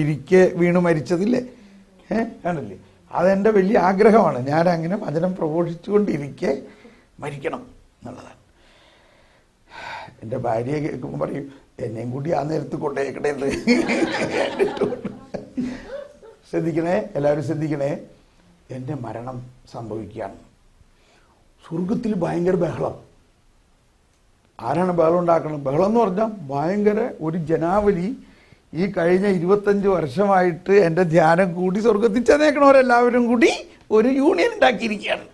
ഇരിക്കെ വീണ് മരിച്ചതില്ലേ? കണ്ടില്ലേ? അതെൻ്റെ വലിയ ആഗ്രഹമാണ്. ഞാനങ്ങനെ വചനം പ്രഘോഷിച്ചുകൊണ്ടിരിക്കെ മരിക്കണം എന്നുള്ളതാണ്. എൻ്റെ ഭാര്യയെ കേൾക്കുമ്പോൾ പറയും, എന്നെയും കൂടി ആ നേരത്ത് കൊണ്ടേക്കണേന്ന്. ശ്രദ്ധിക്കണേ, എല്ലാവരും ശ്രദ്ധിക്കണേ. എൻ്റെ മരണം സംഭവിക്കുകയാണ്. സ്വർഗത്തിൽ ഭയങ്കര ബഹളം. ആരാണ് ബഹളം ഉണ്ടാക്കുന്നത്? ബഹളം എന്ന് പറഞ്ഞാൽ ഭയങ്കര ഒരു ജനാവലി. ഈ കഴിഞ്ഞ 25 വർഷമായിട്ട് എൻ്റെ ധ്യാനം കൂടി സ്വർഗത്തിൽ ചെന്നേക്കണവരെല്ലാവരും കൂടി ഒരു യൂണിയൻ ഉണ്ടാക്കിയിരിക്കുകയാണ്.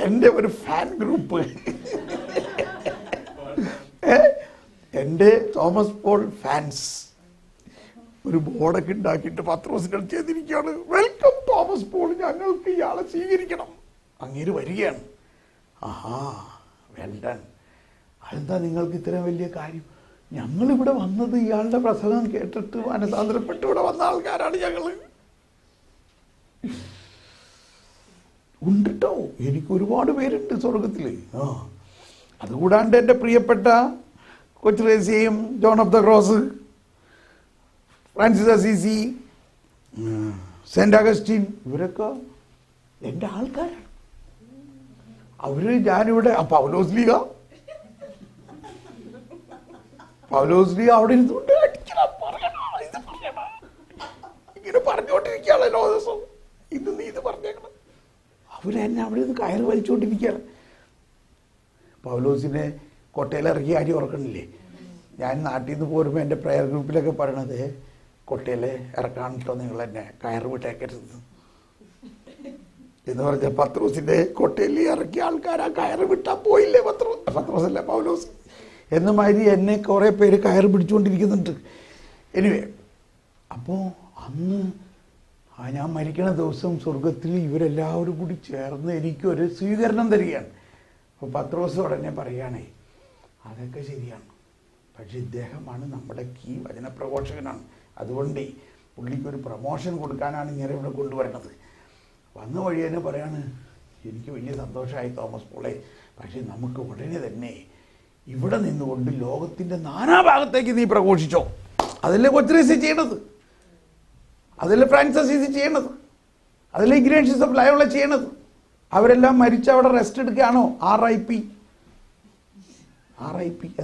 എൻ്റെ ഒരു ഫാൻ ഗ്രൂപ്പ്. എൻ്റെ തോമസ് പോൾ ഫാൻസ് ഒരു ബോർഡൊക്കെ ഉണ്ടാക്കിയിട്ട് പത്രോസിൻ്റെ അടുത്ത് ചെയ്തിരിക്കുകയാണ്. വെൽക്കം തോമസ് പോൾ, ഞങ്ങൾക്ക് ഇയാളെ സ്വീകരിക്കണം. അങ്ങേര് വരികയാണ്. ആഹാ, വെൽ ഡൺ. അതെന്താ നിങ്ങൾക്ക് ഇത്രയും വലിയ കാര്യം? ഞങ്ങളിവിടെ വന്നത് ഇയാളുടെ പ്രസംഗം കേട്ടിട്ട് മനസാന്തരപ്പെട്ട് ഇവിടെ വന്ന ആൾക്കാരാണ് ഞങ്ങൾ. ഉണ്ടിട്ടോ, എനിക്ക് ഒരുപാട് പേരുണ്ട് സ്വർഗത്തിൽ. അതുകൂടാണ്ട് എൻ്റെ പ്രിയപ്പെട്ട കൊച്ചുറേസിയും John of the Cross, Francis Assisi, Saint Augustine, ഇവരൊക്കെ എൻ്റെ ആൾക്കാരാണ്. അവര് ഞാനിവിടെ പൗലോസ് ലീഗ അവിടെ ഇരുന്നുകൊണ്ട് ഇങ്ങനെ പറഞ്ഞുകൊണ്ടിരിക്കുകയാണ് എല്ലാ ദിവസവും. ഇന്ന് നീ ഇത് പറഞ്ഞേക്കണം. അവരെന്നെ അവിടെ നിന്ന് കയറ് വലിച്ചുകൊണ്ടിരിക്കുകയാണ്. പൗലോസിനെ കൊട്ടയിലിറക്കി കാര്യം ഓർക്കണില്ലേ? ഞാൻ നാട്ടിൽ നിന്ന് പോരുമ്പോൾ എൻ്റെ പ്രയർ ഗ്രൂപ്പിലൊക്കെ പറയണത്, കൊട്ടയിൽ ഇറക്കാണിട്ടോ നിങ്ങൾ എന്നെ കയറ് വിട്ടേക്കരുത് എന്ന് പറഞ്ഞ പത്രോസിൻ്റെ കൊട്ടയിൽ ഇറക്കിയ ആൾക്കാർ ആ കയറ് വിട്ടാൽ പോയില്ലേ? പത്രോസല്ല, പൗലോസ് എന്ന മാതിരി എന്നെ കുറേ പേര് കയറ് പിടിച്ചുകൊണ്ടിരിക്കുന്നുണ്ട്. എനിവേ, അപ്പോൾ അന്ന് ഞാൻ മരിക്കണ ദിവസം സ്വർഗത്തിൽ ഇവരെല്ലാവരും കൂടി ചേർന്ന് എനിക്കൊരു സ്വീകരണം തരികയാണ്. അപ്പോൾ പത്രോസ് ഉടനെ പറയുകയാണേ, അതൊക്കെ ശരിയാണ്, പക്ഷെ ഇദ്ദേഹമാണ് നമ്മുടെ കീ വചനപ്രഘോഷകനാണ്. അതുകൊണ്ട് പുള്ളിക്കൊരു പ്രമോഷൻ കൊടുക്കാനാണ് ഇങ്ങനെ ഇവിടെ കൊണ്ടുവരണത്. വന്ന വഴി തന്നെ പറയാണ്, എനിക്ക് വലിയ സന്തോഷമായി തോമസ് പോളെ, പക്ഷെ നമുക്ക് ഉടനെ തന്നെ ഇവിടെ നിന്നുകൊണ്ട് ലോകത്തിൻ്റെ നാനാഭാഗത്തേക്ക് നീ പ്രഘോഷിച്ചോ. അതല്ലേ കൊച്ചുറേസി ചെയ്യണത്, അതല്ലേ ഫ്രാൻസിസ് അസീസി ചെയ്യണത്, അതല്ലേ ഇഗ്നേഷ്യസ് ഓഫ് ലയോള ചെയ്യണത്. അവരെല്ലാം മരിച്ച് അവിടെ റെസ്റ്റ് എടുക്കുകയാണോ? RIP.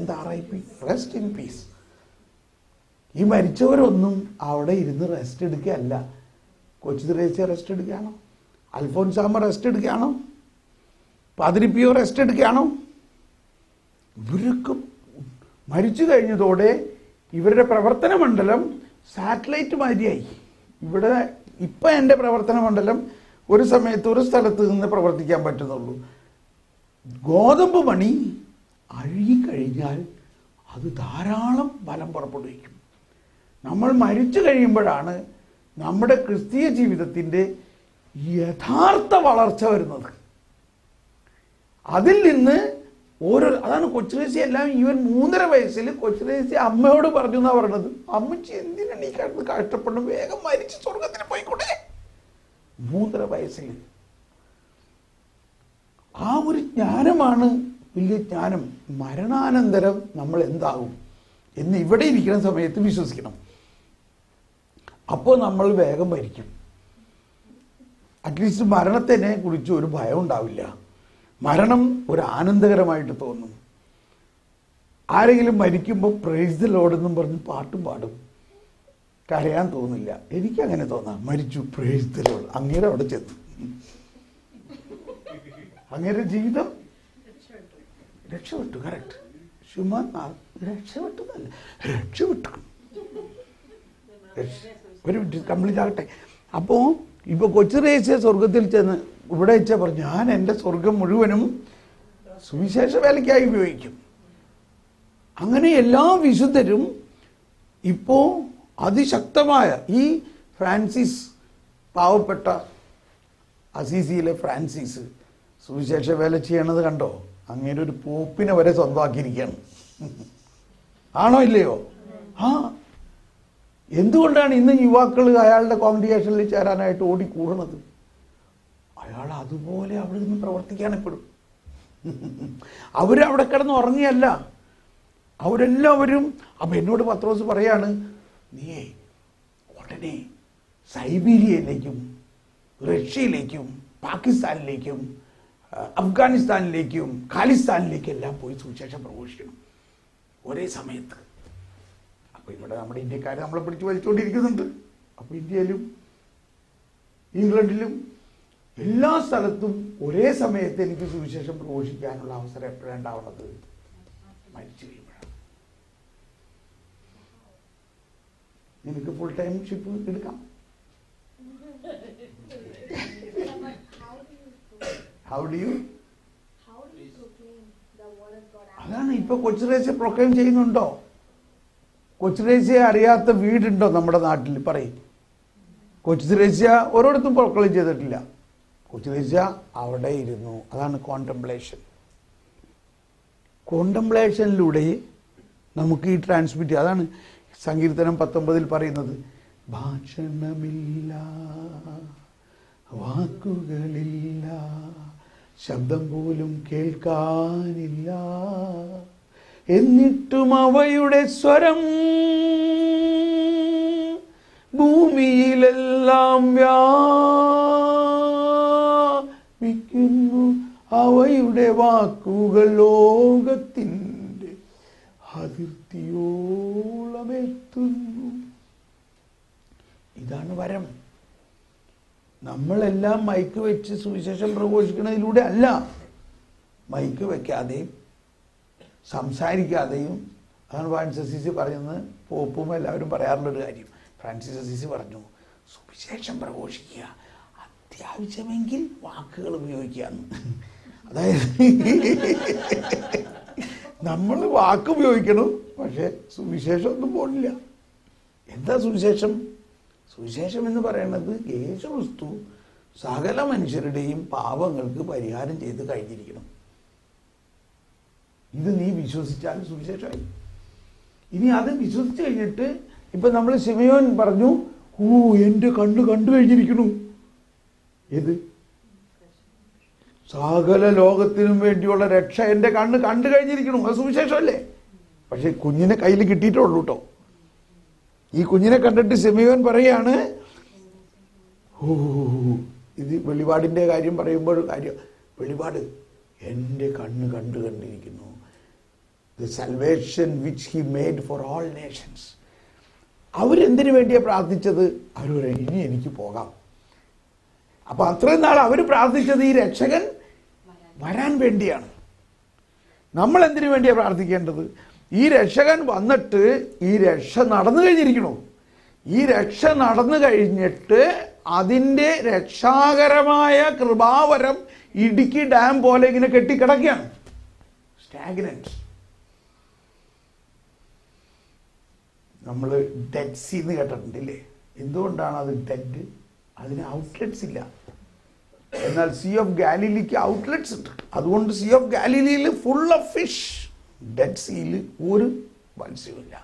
എന്താ RIP? Rest in peace. ഈ മരിച്ചവരൊന്നും അവിടെ ഇരുന്ന് റെസ്റ്റ് എടുക്കുകയല്ല. കൊച്ചുറേസി റെസ്റ്റ് എടുക്കുകയാണോ? അൽഫോൻസാമ്മ റെസ്റ്റ് എടുക്കുകയാണോ? പാതിരിപ്പിയോ റെസ്റ്റ് എടുക്കുകയാണോ? ഇവരൊക്കെ മരിച്ചു കഴിഞ്ഞതോടെ ഇവരുടെ പ്രവർത്തന മണ്ഡലം സാറ്റലൈറ്റ് മാതിരിയായി. ഇവിടെ ഇപ്പം എൻ്റെ പ്രവർത്തന മണ്ഡലം ഒരു സമയത്ത് ഒരു സ്ഥലത്ത് നിന്ന് പ്രവർത്തിക്കാൻ പറ്റുന്നുള്ളൂ. ഗോതമ്പ് മണി അഴുകിക്കഴിഞ്ഞാൽ അത് ധാരാളം ഫലം പുറപ്പെടുവിക്കും. നമ്മൾ മരിച്ചു കഴിയുമ്പോഴാണ് നമ്മുടെ ക്രിസ്തീയ ജീവിതത്തിൻ്റെ യഥാർത്ഥ വളർച്ച വരുന്നത്. അതിൽ നിന്ന് അതാണ് കൊച്ചുറേസി എല്ലാം. ഇവൻ 3.5 വയസ്സിൽ കൊച്ചുറേസി അമ്മയോട് പറഞ്ഞു എന്നാ പറഞ്ഞത്, അമ്മച്ചി എന്തിനാണ് ഈ കിടന്ന് കഷ്ടപ്പെടണം, വേഗം മരിച്ച് സ്വർഗത്തിന് പോയിക്കൂടെ. 3.5 വയസ്സിൽ ആ ഒരു ജ്ഞാനമാണ് വലിയ ജ്ഞാനം. മരണാനന്തരം നമ്മൾ എന്താകും എന്ന് ഇവിടെ ഇരിക്കുന്ന സമയത്ത് വിശ്വസിക്കണം. അപ്പോൾ നമ്മൾ വേഗം മരിക്കും. അറ്റ്ലീസ്റ്റ് മരണത്തിനെ കുറിച്ച് ഒരു ഭയം ഉണ്ടാവില്ല. മരണം ഒരു ആനന്ദകരമായിട്ട് തോന്നും. ആരെങ്കിലും മരിക്കുമ്പോൾ പ്രൈസ് ദി ലോർഡ് എന്നും പറഞ്ഞ് പാട്ടും പാടും. കരയാൻ തോന്നില്ല. എനിക്കങ്ങനെ തോന്നാം. മരിച്ചു, പ്രൈസ് ദി ലോർഡ്, അങ്ങേരെ അവിടെ ചെന്നു. അങ്ങേരെ ജീവിതം രക്ഷപ്പെട്ടു. കറക്റ്റ്. രക്ഷപ്പെട്ടതല്ല, രക്ഷപ്പെട്ടു. ഒരു മിനിറ്റ് കംപ്ലീറ്റ് ആകട്ടെ. അപ്പോൾ ഇപ്പോൾ കൊച്ചുറേസ്യ സ്വർഗത്തിൽ ചെന്ന് ഇവിടെ വെച്ചാൽ പറഞ്ഞു, ഞാൻ എൻ്റെ സ്വർഗം മുഴുവനും സുവിശേഷ വേലയ്ക്കായി ഉപയോഗിക്കും. അങ്ങനെ എല്ലാ വിശുദ്ധരും ഇപ്പോൾ അതിശക്തമായ ഈ ഫ്രാൻസിസ്, പാവപ്പെട്ട അസീസിയിലെ ഫ്രാൻസിസ് സുവിശേഷ വേല ചെയ്യണത് കണ്ടോ? അങ്ങനെ ഒരു പോപ്പിനെ വരെ സ്വന്തമാക്കിയിരിക്കുകയാണ്. ആണോ ഇല്ലയോ? എന്തുകൊണ്ടാണ് ഇന്ന് യുവാക്കൾ അയാളുടെ കോൺഗ്രിഗേഷനിൽ ചേരാനായിട്ട് ഓടിക്കൂടണത്? അയാൾ അതുപോലെ അവിടെ നിന്ന് പ്രവർത്തിക്കാൻ എപ്പോഴും. അവരവിടെ കിടന്ന് ഉറങ്ങിയല്ല, അവരെല്ലാവരും. അപ്പം എന്നോട് പത്രോസ് പറയാണ്, നീയേ അങ്ങനെ സൈബീരിയയിലേക്കും റഷ്യയിലേക്കും പാകിസ്ഥാനിലേക്കും അഫ്ഗാനിസ്ഥാനിലേക്കും ഖാലിസ്ഥാനിലേക്കും എല്ലാം പോയി സുവിശേഷം പ്രഘോഷിക്കണം ഒരേ സമയത്ത്. അപ്പോൾ ഇവിടെ നമ്മുടെ ഇന്ത്യക്കാർ നമ്മളെ പിടിച്ച് വലിച്ചുകൊണ്ടിരിക്കുന്നുണ്ട്. അപ്പോൾ ഇന്ത്യയിലും ഇംഗ്ലണ്ടിലും എല്ലാ സ്ഥലത്തും ഒരേ സമയത്ത് എനിക്ക് സുവിശേഷം പ്രഘോഷിക്കാനുള്ള അവസരം എപ്പോഴാണ് ഉണ്ടാവുന്നത്? മരിച്ചു കഴിയുമ്പോഴാണ്. നിനക്ക് ഫുൾ ടൈം ഷിപ്പ് എടുക്കാം. അതാണ് ഇപ്പൊ കൊച്ചുറേസ്യ പ്രൊക്ലെയിം ചെയ്യുന്നുണ്ടോ? കൊച്ചുറേസ്യയെ അറിയാത്ത വീടുണ്ടോ നമ്മുടെ നാട്ടിൽ? പറയും. കൊച്ചുറേസ്യ ഓരോരുത്തും പ്രൊക്ലെയിം ചെയ്തിട്ടില്ല. കൊച്ചുറേസ്യ അവിടെ ഇരുന്നു. അതാണ് കോണ്ടംപ്ലേഷൻ. കോണ്ടംപ്ലേഷനിലൂടെ നമുക്ക് ഈ ട്രാൻസ്മിറ്റ്. അതാണ് സങ്കീർത്തനം 19 പറയുന്നത്, ഭാഷണമില്ല, വാക്കുകളില്ല, ശബ്ദം പോലും കേൾക്കാനില്ല, എന്നിട്ടും അവയുടെ സ്വരം ഭൂമിയിലെല്ലാം വ്യാപിക്കുന്നു, അവയുടെ വാക്കുകൾ ലോകത്തിൻ്റെ അതിർത്തിയോളമെത്തുന്നു. ഇതാണ് വരം. നമ്മളെല്ലാം മൈക്ക് വെച്ച് സുവിശേഷം പ്രഘോഷിക്കുന്നതിലൂടെ അല്ല, മൈക്ക് വെക്കാതെയും സംസാരിക്കാതെയും. അതാണ് ഫ്രാൻസിസ് അസീസി പറയുന്നത്. പോപ്പും എല്ലാവരും പറയാറുള്ളൊരു കാര്യം. ഫ്രാൻസിസ് അസീസി പറഞ്ഞു, സുവിശേഷം പ്രഘോഷിക്കുക, അത്യാവശ്യമെങ്കിൽ വാക്കുകൾ ഉപയോഗിക്കുക. അതായത് നമ്മൾ വാക്ക് ഉപയോഗിക്കണം, പക്ഷെ സുവിശേഷം ഒന്നും പോണില്ല. എന്താ സുവിശേഷം? സുവിശേഷം എന്ന് പറയുന്നത് യേശു ക്രിസ്തു സകല മനുഷ്യരുടെയും പാപങ്ങൾക്ക് പരിഹാരം ചെയ്ത് കഴിഞ്ഞിരിക്കണം. ഇത് നീ വിശ്വസിച്ചാൽ സുവിശേഷമായി. ഇനി അത് വിശ്വസിച്ച് കഴിഞ്ഞിട്ട് ഇപ്പൊ നമ്മൾ ശിമയോൻ പറഞ്ഞു, എൻ്റെ കണ്ണ് കണ്ടു കഴിഞ്ഞിരിക്കുന്നു. ഏത്? സകല ലോകത്തിനും വേണ്ടിയുള്ള രക്ഷ എൻ്റെ കണ്ണ് കണ്ടു കഴിഞ്ഞിരിക്കുന്നു. അത് സുവിശേഷമല്ലേ? പക്ഷെ കുഞ്ഞിനെ കയ്യിൽ കിട്ടിയിട്ടുള്ളൂ കേട്ടോ. ഈ കുഞ്ഞിനെ കണ്ടിട്ട് ശിമയോൻ പറയാണ്, ഇത് വെളിപാടിൻ്റെ കാര്യം പറയുമ്പോൾ കാര്യം, വെളിപാട് എൻ്റെ കണ്ണ് കണ്ടിരിക്കുന്നു. The salvation which he made for all nations. അവരെന്തിനു വേണ്ടിയാണ് പ്രാർത്ഥിച്ചത്? അവർ പറയും, ഇനി എനിക്ക് പോകാം. അപ്പൊ അത്രയും നാൾ അവർ പ്രാർത്ഥിച്ചത് ഈ രക്ഷകൻ വരാൻ വേണ്ടിയാണ്. നമ്മൾ എന്തിനു വേണ്ടിയാണ് പ്രാർത്ഥിക്കേണ്ടത്? ഈ രക്ഷകൻ വന്നിട്ട് ഈ രക്ഷ നടന്നു കഴിഞ്ഞിരിക്കണു. ഈ രക്ഷ നടന്നു കഴിഞ്ഞിട്ട് അതിൻ്റെ രക്ഷാകരമായ കൃപാവരം ഇടുക്കി ഡാം പോലെ ഇങ്ങനെ കെട്ടിക്കിടക്കുകയാണ്, സ്റ്റാഗ്നന്റ്. നമ്മൾ ഡെഡ് സീ എന്ന് കേട്ടിട്ടുണ്ടല്ലേ? എന്തുകൊണ്ടാണ് അത് ഡെഡ്? അതിന് ഔട്ട്ലെറ്റ്സ് ഇല്ല. എന്നാൽ സീ ഓഫ് ഗാലിലിക്ക് ഔട്ട്ലെറ്റ്സ് ഉണ്ട്. അതുകൊണ്ട് സീ ഓഫ് ഗാലിലിയിൽ ഫുൾ ഓഫ് ഫിഷ്. ഡെഡ് സീയിൽ ഒരു മത്സ്യമില്ല.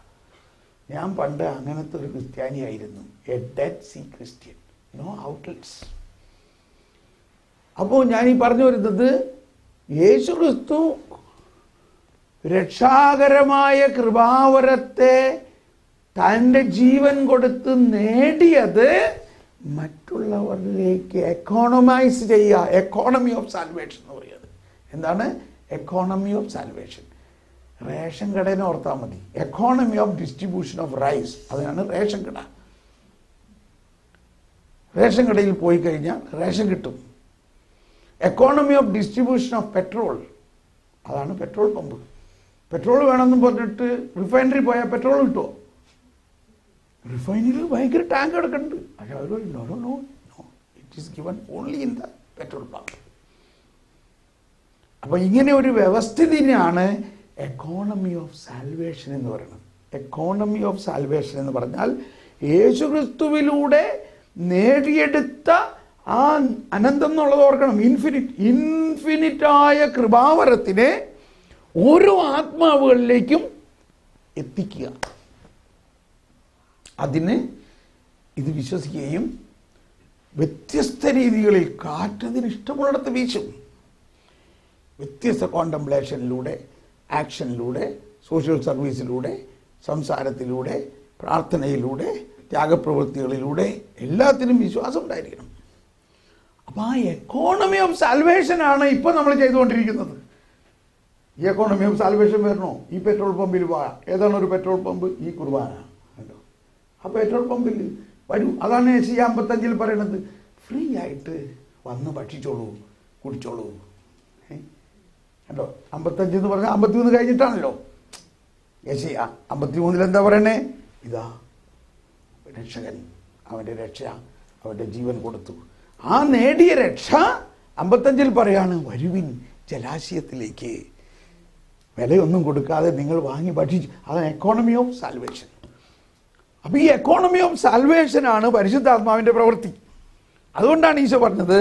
ഞാൻ പണ്ട് അങ്ങനത്തെ ഒരു ക്രിസ്ത്യാനിയായിരുന്നു, a Dead Sea Christian, no outlets. അപ്പോൾ ഞാൻ ഈ പറഞ്ഞു വരുന്നത്, യേശു ക്രിസ്തു രക്ഷാകരമായ കൃപാവരത്തെ തൻ്റെ ജീവൻ കൊടുത്ത് നേടിയത് മറ്റുള്ളവരിലേക്ക് എക്കോണമൈസ് ചെയ്യുക. എക്കോണമി ഓഫ് സാൽവേഷൻ എന്ന് പറയുന്നത് എന്താണ്? Economy of salvation. റേഷൻ കടേനെ ഓർത്താൽ മതി. Economy of distribution of rice, അതിനാണ് റേഷൻ കട. റേഷൻ കടയിൽ പോയി കഴിഞ്ഞാൽ റേഷൻ കിട്ടും. Economy of distribution of petrol, അതാണ് പെട്രോൾ പമ്പ്. പെട്രോൾ വേണമെന്ന് പറഞ്ഞിട്ട് റിഫൈനറി പോയാൽ പെട്രോൾ കിട്ടുമോ? റിഫൈനറിയിൽ ഭയങ്കര ടാങ്ക് കിടക്കുന്നുണ്ട്. പക്ഷെ അവർ no no no no, it is given only in the petrol pump. അപ്പൊ ഇങ്ങനെ ഒരു വ്യവസ്ഥിതിയാണ് എക്കോണമി ഓഫ് സാൽവേഷൻ എന്ന് പറയുന്നത്. എക്കോണമി ഓഫ് സാൽവേഷൻ എന്ന് പറഞ്ഞാൽ യേശുക്രിസ്തുവിലൂടെ നേടിയെടുത്ത ആ അനന്തം എന്നുള്ളത് ഓർക്കണം. ഇൻഫിനിറ്റായ കൃപാവരത്തിനെ ഓരോ ആത്മാവുകളിലേക്കും എത്തിക്കുക. അതിന് ഇത് വിശ്വസിക്കുകയും വ്യത്യസ്ത രീതികളിൽ കാറ്റതിന് ഇഷ്ടമുള്ളിടത്ത് വീശും. വ്യത്യസ്ത കോണ്ടംപ്ലേഷനിലൂടെ, ആക്ഷനിലൂടെ, സോഷ്യൽ സർവീസിലൂടെ, സംസാരത്തിലൂടെ, പ്രാർത്ഥനയിലൂടെ, ത്യാഗപ്രവൃത്തികളിലൂടെ എല്ലാത്തിനും വിശ്വാസം ഉണ്ടായിരിക്കണം. അപ്പം ആ എക്കോണമി ഓഫ് സാൽവേഷനാണ് ഇപ്പം നമ്മൾ ചെയ്തുകൊണ്ടിരിക്കുന്നത്. ഈ എക്കോണമി ഓഫ് സാൽവേഷൻ വരണോ? ഈ പെട്രോൾ പമ്പിൽ പോകാം. ഏതാണ് ഒരു പെട്രോൾ പമ്പ്? ഈ കുർബാന കണ്ടോ? ആ പെട്രോൾ പമ്പിൽ വരൂ. അതാണ് ഏഷ്യ 55 പറയണത്, ഫ്രീ ആയിട്ട് വന്ന് ഭക്ഷിച്ചോളൂ, കുടിച്ചോളൂ. കണ്ടോ? 55 എന്ന് പറഞ്ഞാൽ 53 കഴിഞ്ഞിട്ടാണല്ലോ. ഏഷ്യ 53 എന്താ പറയണേ? ഇതാ രക്ഷകൻ, അവൻ്റെ രക്ഷ, അവൻ്റെ ജീവൻ കൊടുത്തു. ആ നേടിയ രക്ഷ 55 പറയാണ്, വരുവിൻ ജലാശയത്തിലേക്ക്, വിലയൊന്നും കൊടുക്കാതെ നിങ്ങൾ വാങ്ങി ഭക്ഷിച്ചു. അതാണ് എക്കോണമി ഓഫ് സാൽവേഷൻ. അപ്പോൾ ഈ എക്കോണമി ഓഫ് സാൽവേഷനാണ് പരിശുദ്ധാത്മാവിൻ്റെ പ്രവൃത്തി. അതുകൊണ്ടാണ് ഈശോ പറഞ്ഞത്,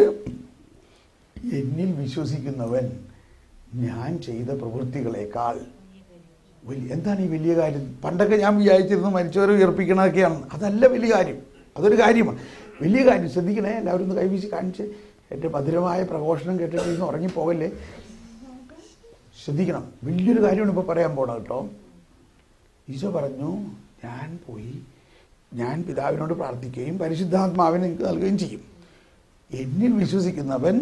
എന്നിൽ വിശ്വസിക്കുന്നവൻ ഞാൻ ചെയ്ത പ്രവൃത്തികളെക്കാൾ വലിയ. എന്താണ് ഈ വലിയ കാര്യം? പണ്ടൊക്കെ ഞാൻ വിചാരിച്ചിരുന്നു മരിച്ചവരെ ഉയർപ്പിക്കണതൊക്കെയാണ്. അതല്ല വലിയ കാര്യം, അതൊരു കാര്യമാണ്. വലിയ കാര്യം ശ്രദ്ധിക്കണേ. എല്ലാവരും ഒന്ന് കൈവീശി കാണിച്ച് എൻ്റെ മധുരമായ പ്രഘോഷണം കേട്ടിട്ട് ഇന്ന് ഉറങ്ങിപ്പോകല്ലേ. ശ്രദ്ധിക്കണം, വലിയൊരു കാര്യമാണ് ഇപ്പോൾ പറയാൻ പോണത് കേട്ടോ. ഈശോ പറഞ്ഞു, ഞാൻ പോയി ഞാൻ പിതാവിനോട് പ്രാർത്ഥിക്കുകയും പരിശുദ്ധാത്മാവിനെ നിങ്ങൾക്ക് നൽകുകയും ചെയ്യും. എന്നിൽ വിശ്വസിക്കുന്നവൻ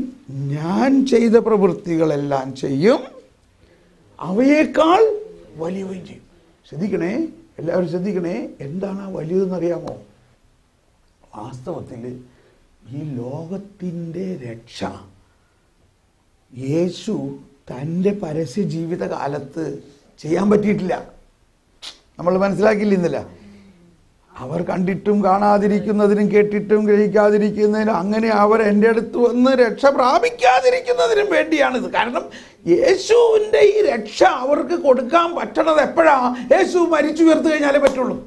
ഞാൻ ചെയ്ത പ്രവൃത്തികളെല്ലാം ചെയ്യും, അവയേക്കാൾ വലിയവയും ചെയ്യും. ശ്രദ്ധിക്കണേ, എല്ലാവരും ശ്രദ്ധിക്കണേ. എന്താണ് ആ വലിയതെന്നറിയാമോ? വാസ്തവത്തിൽ ഈ ലോകത്തിൻ്റെ രക്ഷ യേശു തൻ്റെ പരസ്യ ജീവിതകാലത്ത് ചെയ്യാൻ പറ്റിയിട്ടില്ല. നമ്മൾ മനസ്സിലാക്കിയില്ല ഇന്നല്ല. അവർ കണ്ടിട്ടും കാണാതിരിക്കുന്നതിനും കേട്ടിട്ടും ഗ്രഹിക്കാതിരിക്കുന്നതിനും അങ്ങനെ അവർ എൻ്റെ അടുത്ത് വന്ന് രക്ഷ പ്രാപിക്കാതിരിക്കുന്നതിനും വേണ്ടിയാണിത്. കാരണം യേശുവിൻ്റെ ഈ രക്ഷ അവർക്ക് കൊടുക്കാൻ പറ്റണത് എപ്പോഴാണ്? യേശു മരിച്ചുയർത്ത് കഴിഞ്ഞാലേ പറ്റുള്ളൂ.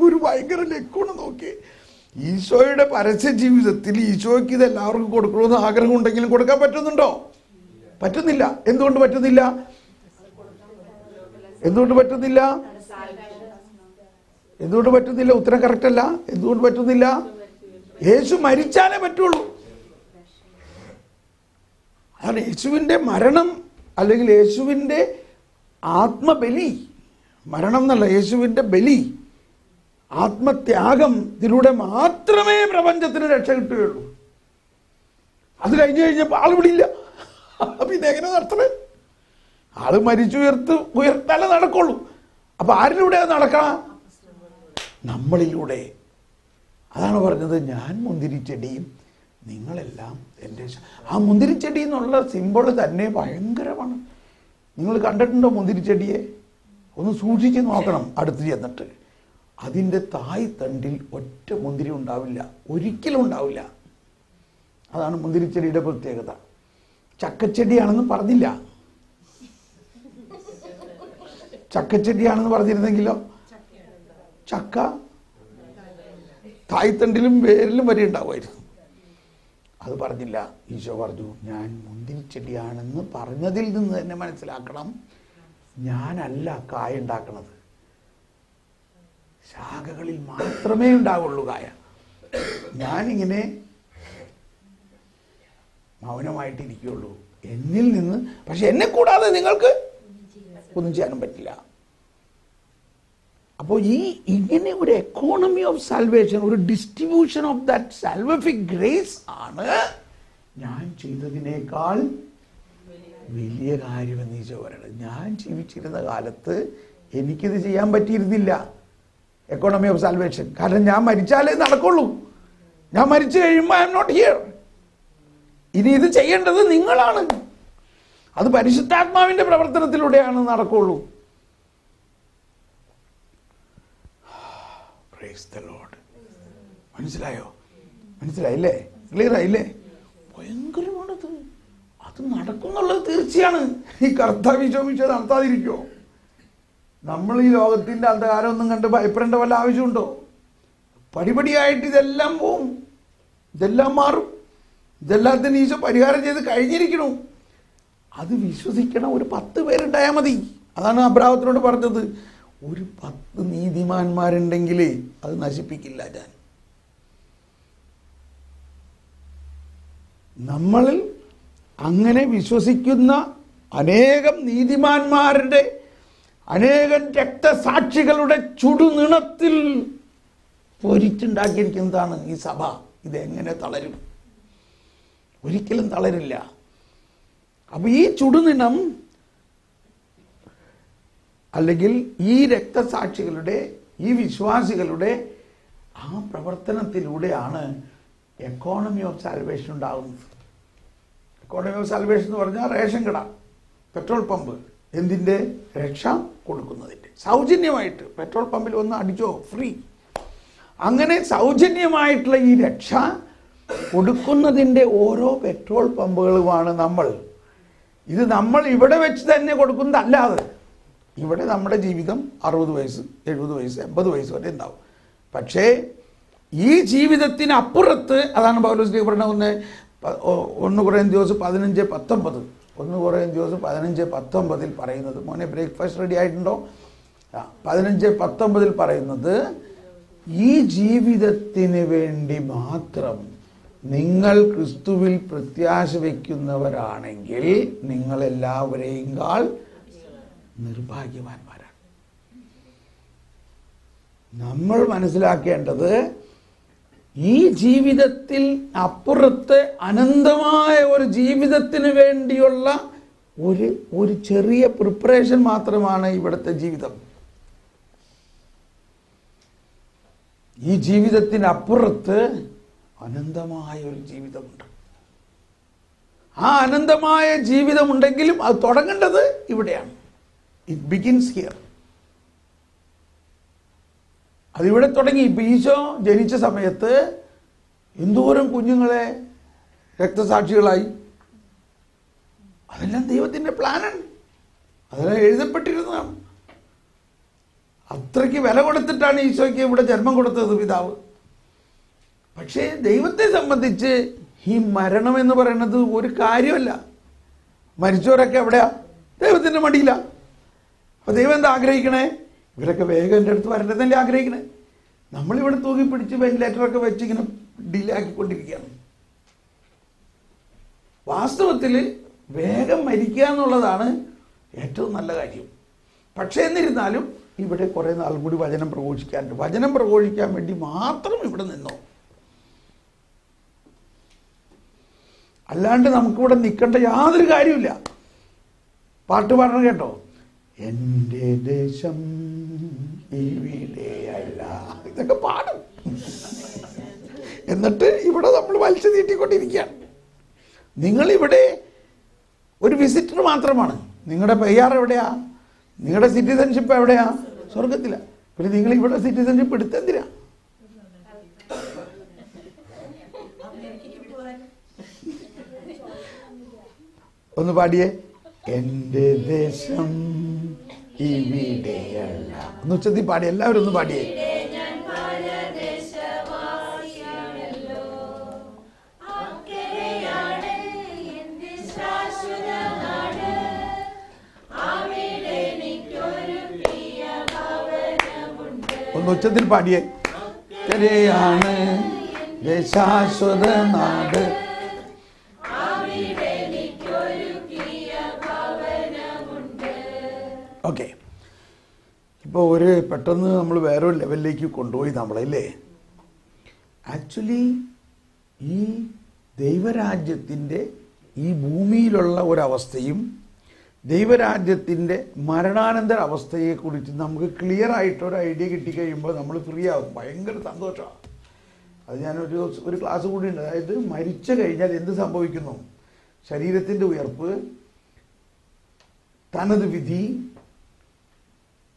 ഒരു ഭയങ്കര ലക്കുണ് നോക്കി. ഈശോയുടെ പരസ്യ ജീവിതത്തിൽ ഈശോയ്ക്ക് ഇത് എല്ലാവർക്കും കൊടുക്കണമെന്ന് ആഗ്രഹം ഉണ്ടെങ്കിലും കൊടുക്കാൻ പറ്റുന്നുണ്ടോ? പറ്റുന്നില്ല. എന്തുകൊണ്ട് പറ്റുന്നില്ല? എന്തുകൊണ്ട് പറ്റുന്നില്ല? എന്തുകൊണ്ട് പറ്റുന്നില്ല? ഉത്തരം കറക്റ്റ് അല്ല. എന്തുകൊണ്ട് പറ്റുന്നില്ല? യേശു മരിച്ചാലേ പറ്റുള്ളൂ. അതാണ് യേശുവിൻ്റെ മരണം, അല്ലെങ്കിൽ യേശുവിൻ്റെ ആത്മബലി, മരണം എന്നല്ല, യേശുവിൻ്റെ ബലി, ആത്മത്യാഗം, ഇതിലൂടെ മാത്രമേ പ്രപഞ്ചത്തിന് രക്ഷ കിട്ടുകയുള്ളൂ. അത് കഴിഞ്ഞു കഴിഞ്ഞപ്പോൾ ആൾ വിടില്ല. പിന്നെ എങ്ങനെ നടത്തണേ? ആള് ഉയർത്താലേ നടക്കുള്ളൂ. അപ്പൊ ആരിലൂടെ നടക്കണം? നമ്മളിലൂടെ. അതാണ് പറഞ്ഞത്, ഞാൻ മുന്തിരിച്ചെടിയും നിങ്ങളെല്ലാം എൻ്റെ. ആ മുന്തിരിച്ചെടി എന്നുള്ള സിമ്പിൾ തന്നെ ഭയങ്കരമാണ്. നിങ്ങൾ കണ്ടിട്ടുണ്ടോ മുന്തിരിച്ചെടിയെ? ഒന്ന് സൂക്ഷിച്ച് നോക്കണം അടുത്ത് ചെന്നിട്ട്. അതിൻ്റെ തായ് തണ്ടിൽ ഒറ്റ മുന്തിരി ഉണ്ടാവില്ല, ഒരിക്കലും ഉണ്ടാവില്ല. അതാണ് മുന്തിരിച്ചെടിയുടെ പ്രത്യേകത. ചക്കച്ചെടിയാണെന്ന് പറഞ്ഞില്ല. ചക്കച്ചെടിയാണെന്ന് പറഞ്ഞിരുന്നെങ്കിലോ ചക്ക തായ്തണ്ടിലും വേരിലും വരെ ഉണ്ടാവുമായിരുന്നു. അത് പറഞ്ഞില്ല. ഈശോ പറഞ്ഞു, ഞാൻ മുന്തിരിച്ചെടിയാണെന്ന് പറഞ്ഞതിൽ നിന്ന് തന്നെ മനസ്സിലാക്കണം, ഞാനല്ല കായ ഉണ്ടാക്കണത്. ശാഖകളിൽ മാത്രമേ ഉണ്ടാവുള്ളൂ കായ. ഞാനിങ്ങനെ മൗനമായിട്ടിരിക്കുകയുള്ളൂ എന്നിൽ നിന്ന്. പക്ഷെ എന്നെ കൂടാതെ നിങ്ങൾക്ക് ഒന്നും ചെയ്യാനും പറ്റില്ല. അപ്പോൾ ഇങ്ങനെ ഒരു എക്കോണമി ഓഫ് സാൽവേഷൻ, ഒരു ഡിസ്ട്രിബ്യൂഷൻ ഓഫ് ദാറ്റ് സാൽവേഫിക് ഗ്രേസ് ആണ് ഞാൻ ചെയ്തതിനേക്കാൾ വലിയ കാര്യമെന്ന് ഈശോ പറയണത്. ഞാൻ ജീവിച്ചിരുന്ന കാലത്ത് എനിക്കിത് ചെയ്യാൻ പറ്റിയിരുന്നില്ല, എക്കോണമി ഓഫ് സാൽവേഷൻ. കാരണം ഞാൻ മരിച്ചാലേ നടക്കുള്ളൂ. ഞാൻ മരിച്ചു കഴിയുമ്പോൾ ഐ എം നോട്ട് ഹിയർ. ഇനി ഇത് ചെയ്യേണ്ടത് നിങ്ങളാണ്. അത് പരിശുദ്ധാത്മാവിന്റെ പ്രവർത്തനത്തിലൂടെയാണ് നടക്കുള്ളൂ. Praise the Lord. മനസ്സിലായോ? മനസ്സിലായില്ലേ? ക്ലിയർ ആയില്ലേ? ഭയങ്കരമാണത്. അത് നടക്കുന്നുള്ളത് തീർച്ചയാണ്. ഈ കർത്താവ് ചോദിച്ചത് നടത്താതിരിക്കുമോ? നമ്മൾ ഈ ലോകത്തിന്റെ അന്ധകാരം ഒന്നും കണ്ട് ഭയപ്പെടേണ്ട വല്ല ആവശ്യമുണ്ടോ? പടിപടിയായിട്ട് ഇതെല്ലാം പോവും, ഇതെല്ലാം മാറും. ഇതെല്ലാത്തിനും ഈശോ പരിഹാരം ചെയ്ത് കഴിഞ്ഞിരിക്കണു. അത് വിശ്വസിക്കണം. ഒരു 10 പേരുണ്ടായാൽ മതി. അതാണ് അബ്രാഹത്തിനോട് പറഞ്ഞത്, ഒരു 10 നീതിമാന്മാരുണ്ടെങ്കിൽ അത് നശിപ്പിക്കില്ല ഞാൻ. നമ്മളിൽ അങ്ങനെ വിശ്വസിക്കുന്ന അനേകം നീതിമാന്മാരുടെ അനേകം രക്തസാക്ഷികളുടെ ചുടുനിണത്തിൽ പൊരിച്ചുണ്ടാക്കിയിരിക്കുന്നതാണ് ഈ സഭ. ഇതെങ്ങനെ തളരും? ഒരിക്കലും തളരില്ല. അപ്പൊ ഈ ചുടുനിണം അല്ലെങ്കിൽ ഈ രക്തസാക്ഷികളുടെ, ഈ വിശ്വാസികളുടെ ആ പ്രവർത്തനത്തിലൂടെയാണ് എക്കോണമി ഓഫ് സാൽവേഷൻ ഉണ്ടാകുന്നത്. എക്കോണമി ഓഫ് സാൽവേഷൻ എന്ന് പറഞ്ഞാൽ റേഷൻ കട, പെട്രോൾ പമ്പ്, എന്തിൻ്റെ? രക്ഷ കൊടുക്കുന്നതിൻ്റെ. സൗജന്യമായിട്ട് പെട്രോൾ പമ്പിൽ വന്ന് അടിച്ചോ, ഫ്രീ. അങ്ങനെ സൗജന്യമായിട്ടുള്ള ഈ രക്ഷ കൊടുക്കുന്നതിൻ്റെ ഓരോ പെട്രോൾ പമ്പുകളുമാണ് നമ്മൾ. ഇത് നമ്മൾ ഇവിടെ വെച്ച് തന്നെ കൊടുക്കുന്നതല്ലാതെ, ഇവിടെ നമ്മുടെ ജീവിതം 60 വയസ്സ് 70 വയസ്സ് 80 വയസ്സ് വരെ ഉണ്ടാവും. പക്ഷേ ഈ ജീവിതത്തിനപ്പുറത്ത്, അതാണ് പൗലോസ് പറഞ്ഞ 1 കൊരിന്ത്യർ 15:19, 1 കൊരിന്ത്യർ 15:19 പറയുന്നത്. മോനെ ബ്രേക്ക്ഫാസ്റ്റ് റെഡി ആയിട്ടുണ്ടോ? 15:19 പറയുന്നത്, ഈ ജീവിതത്തിന് വേണ്ടി മാത്രം നിങ്ങൾ ക്രിസ്തുവിൽ പ്രത്യാശ വയ്ക്കുന്നവരാണെങ്കിൽ നിങ്ങളെല്ലാവരെയും നിർഭാഗ്യവാന്മാരാണ്. നമ്മൾ മനസ്സിലാക്കേണ്ടത്, ഈ ജീവിതത്തിൽ അപ്പുറത്ത് അനന്തമായ ഒരു ജീവിതത്തിന് വേണ്ടിയുള്ള ഒരു ചെറിയ പ്രിപ്പറേഷൻ മാത്രമാണ് ഇവിടുത്തെ ജീവിതം. ഈ ജീവിതത്തിനപ്പുറത്ത് അനന്തമായ ഒരു ജീവിതമുണ്ട്. ആ അനന്തമായ ജീവിതമുണ്ടെങ്കിലും അത് തുടങ്ങേണ്ടത് ഇവിടെയാണ്. It begins here. അതിവിടെ തുടങ്ങി. ഇപ്പം ഈശോ ജനിച്ച സമയത്ത് എന്തോരം കുഞ്ഞുങ്ങളെ രക്തസാക്ഷികളായി. അതെല്ലാം ദൈവത്തിൻ്റെ പ്ലാനാണ്. അതെല്ലാം എഴുതപ്പെട്ടിരുന്നതാണ്. അത്രയ്ക്ക് വില കൊടുത്തിട്ടാണ് ഈശോയ്ക്ക് ഇവിടെ ജന്മം കൊടുത്തത് പിതാവ്. പക്ഷേ ദൈവത്തെ സംബന്ധിച്ച് ഈ മരണം എന്ന് പറയുന്നത് ഒരു കാര്യമല്ല. മരിച്ചവരൊക്കെ എവിടെയാ? ദൈവത്തിൻ്റെ മടിയില്ല. അപ്പൊ ദൈവം എന്താ ആഗ്രഹിക്കണേ? ഇവരൊക്കെ വേഗം എൻ്റെ അടുത്ത് വരേണ്ടതല്ലേ ആഗ്രഹിക്കണേ. നമ്മളിവിടെ തൂക്കി പിടിച്ച് വെന്റിലേറ്ററൊക്കെ വെച്ച് ഇങ്ങനെ ഡിലേ ആക്കിക്കൊണ്ടിരിക്കുകയാണ്. വാസ്തവത്തിൽ വേഗം മരിക്കുക എന്നുള്ളതാണ് ഏറ്റവും നല്ല കാര്യം. പക്ഷേ എന്നിരുന്നാലും ഇവിടെ കുറേ നാൾ കൂടി വചനം പ്രഘോഷിക്കാനുണ്ട്. വചനം പ്രഘോഷിക്കാൻ വേണ്ടി മാത്രം ഇവിടെ നിന്നോ. അല്ലാണ്ട് നമുക്കിവിടെ നിൽക്കേണ്ട യാതൊരു കാര്യമില്ല. പാട്ട് പാടണം കേട്ടോ. എൻ്റെ ദേശം ഇവിടെയല്ല, ഇതൊക്കെ പാടും. എന്നിട്ട് ഇവിടെ നമ്മൾ വലിച്ചു നീട്ടിക്കൊണ്ടിരിക്കുകയാണ്. നിങ്ങളിവിടെ ഒരു വിസിറ്റർ മാത്രമാണ്. നിങ്ങളുടെ പെയ്യാർ എവിടെയാ? നിങ്ങളുടെ സിറ്റിസൺഷിപ്പ് എവിടെയാ? സ്വർഗത്തില. പിന്നെ നിങ്ങൾ ഇവിടെ സിറ്റിസൺഷിപ്പ് എടുത്തെന്തിനാ? ഒന്ന് പാടിയേ. എൻ്റെ ദേശം ഇവിടെയല്ല. ഒന്ന് ഉച്ചത്തിൽ പാടി, എല്ലാവരും ഒന്ന് പാടിയേ. ഒന്ന് ഉച്ചത്തിൽ പാടിയേ. കരയാണ് ശാശ്വത നാട്. ഓക്കെ, ഇപ്പോൾ പെട്ടെന്ന് നമ്മൾ വേറൊരു ലെവലിലേക്ക് കൊണ്ടുപോയി നമ്മളല്ലേ. ആക്ച്വലി ഈ ദൈവരാജ്യത്തിൻ്റെ ഈ ഭൂമിയിലുള്ള ഒരവസ്ഥയും ദൈവരാജ്യത്തിൻ്റെ മരണാനന്തര അവസ്ഥയെക്കുറിച്ച് നമുക്ക് ക്ലിയർ ആയിട്ടൊരു ഐഡിയ കിട്ടിക്കഴിയുമ്പോൾ നമ്മൾ ഫ്രീ ആകും. ഭയങ്കര സന്തോഷമാണ്. അത് ഞാനൊരു ക്ലാസ് കൂടി ഉണ്ട്. അതായത് മരിച്ചു കഴിഞ്ഞാൽ എന്ത് സംഭവിക്കുന്നു? ശരീരത്തിൻ്റെ ഉയർപ്പ്, തനത് വിധി,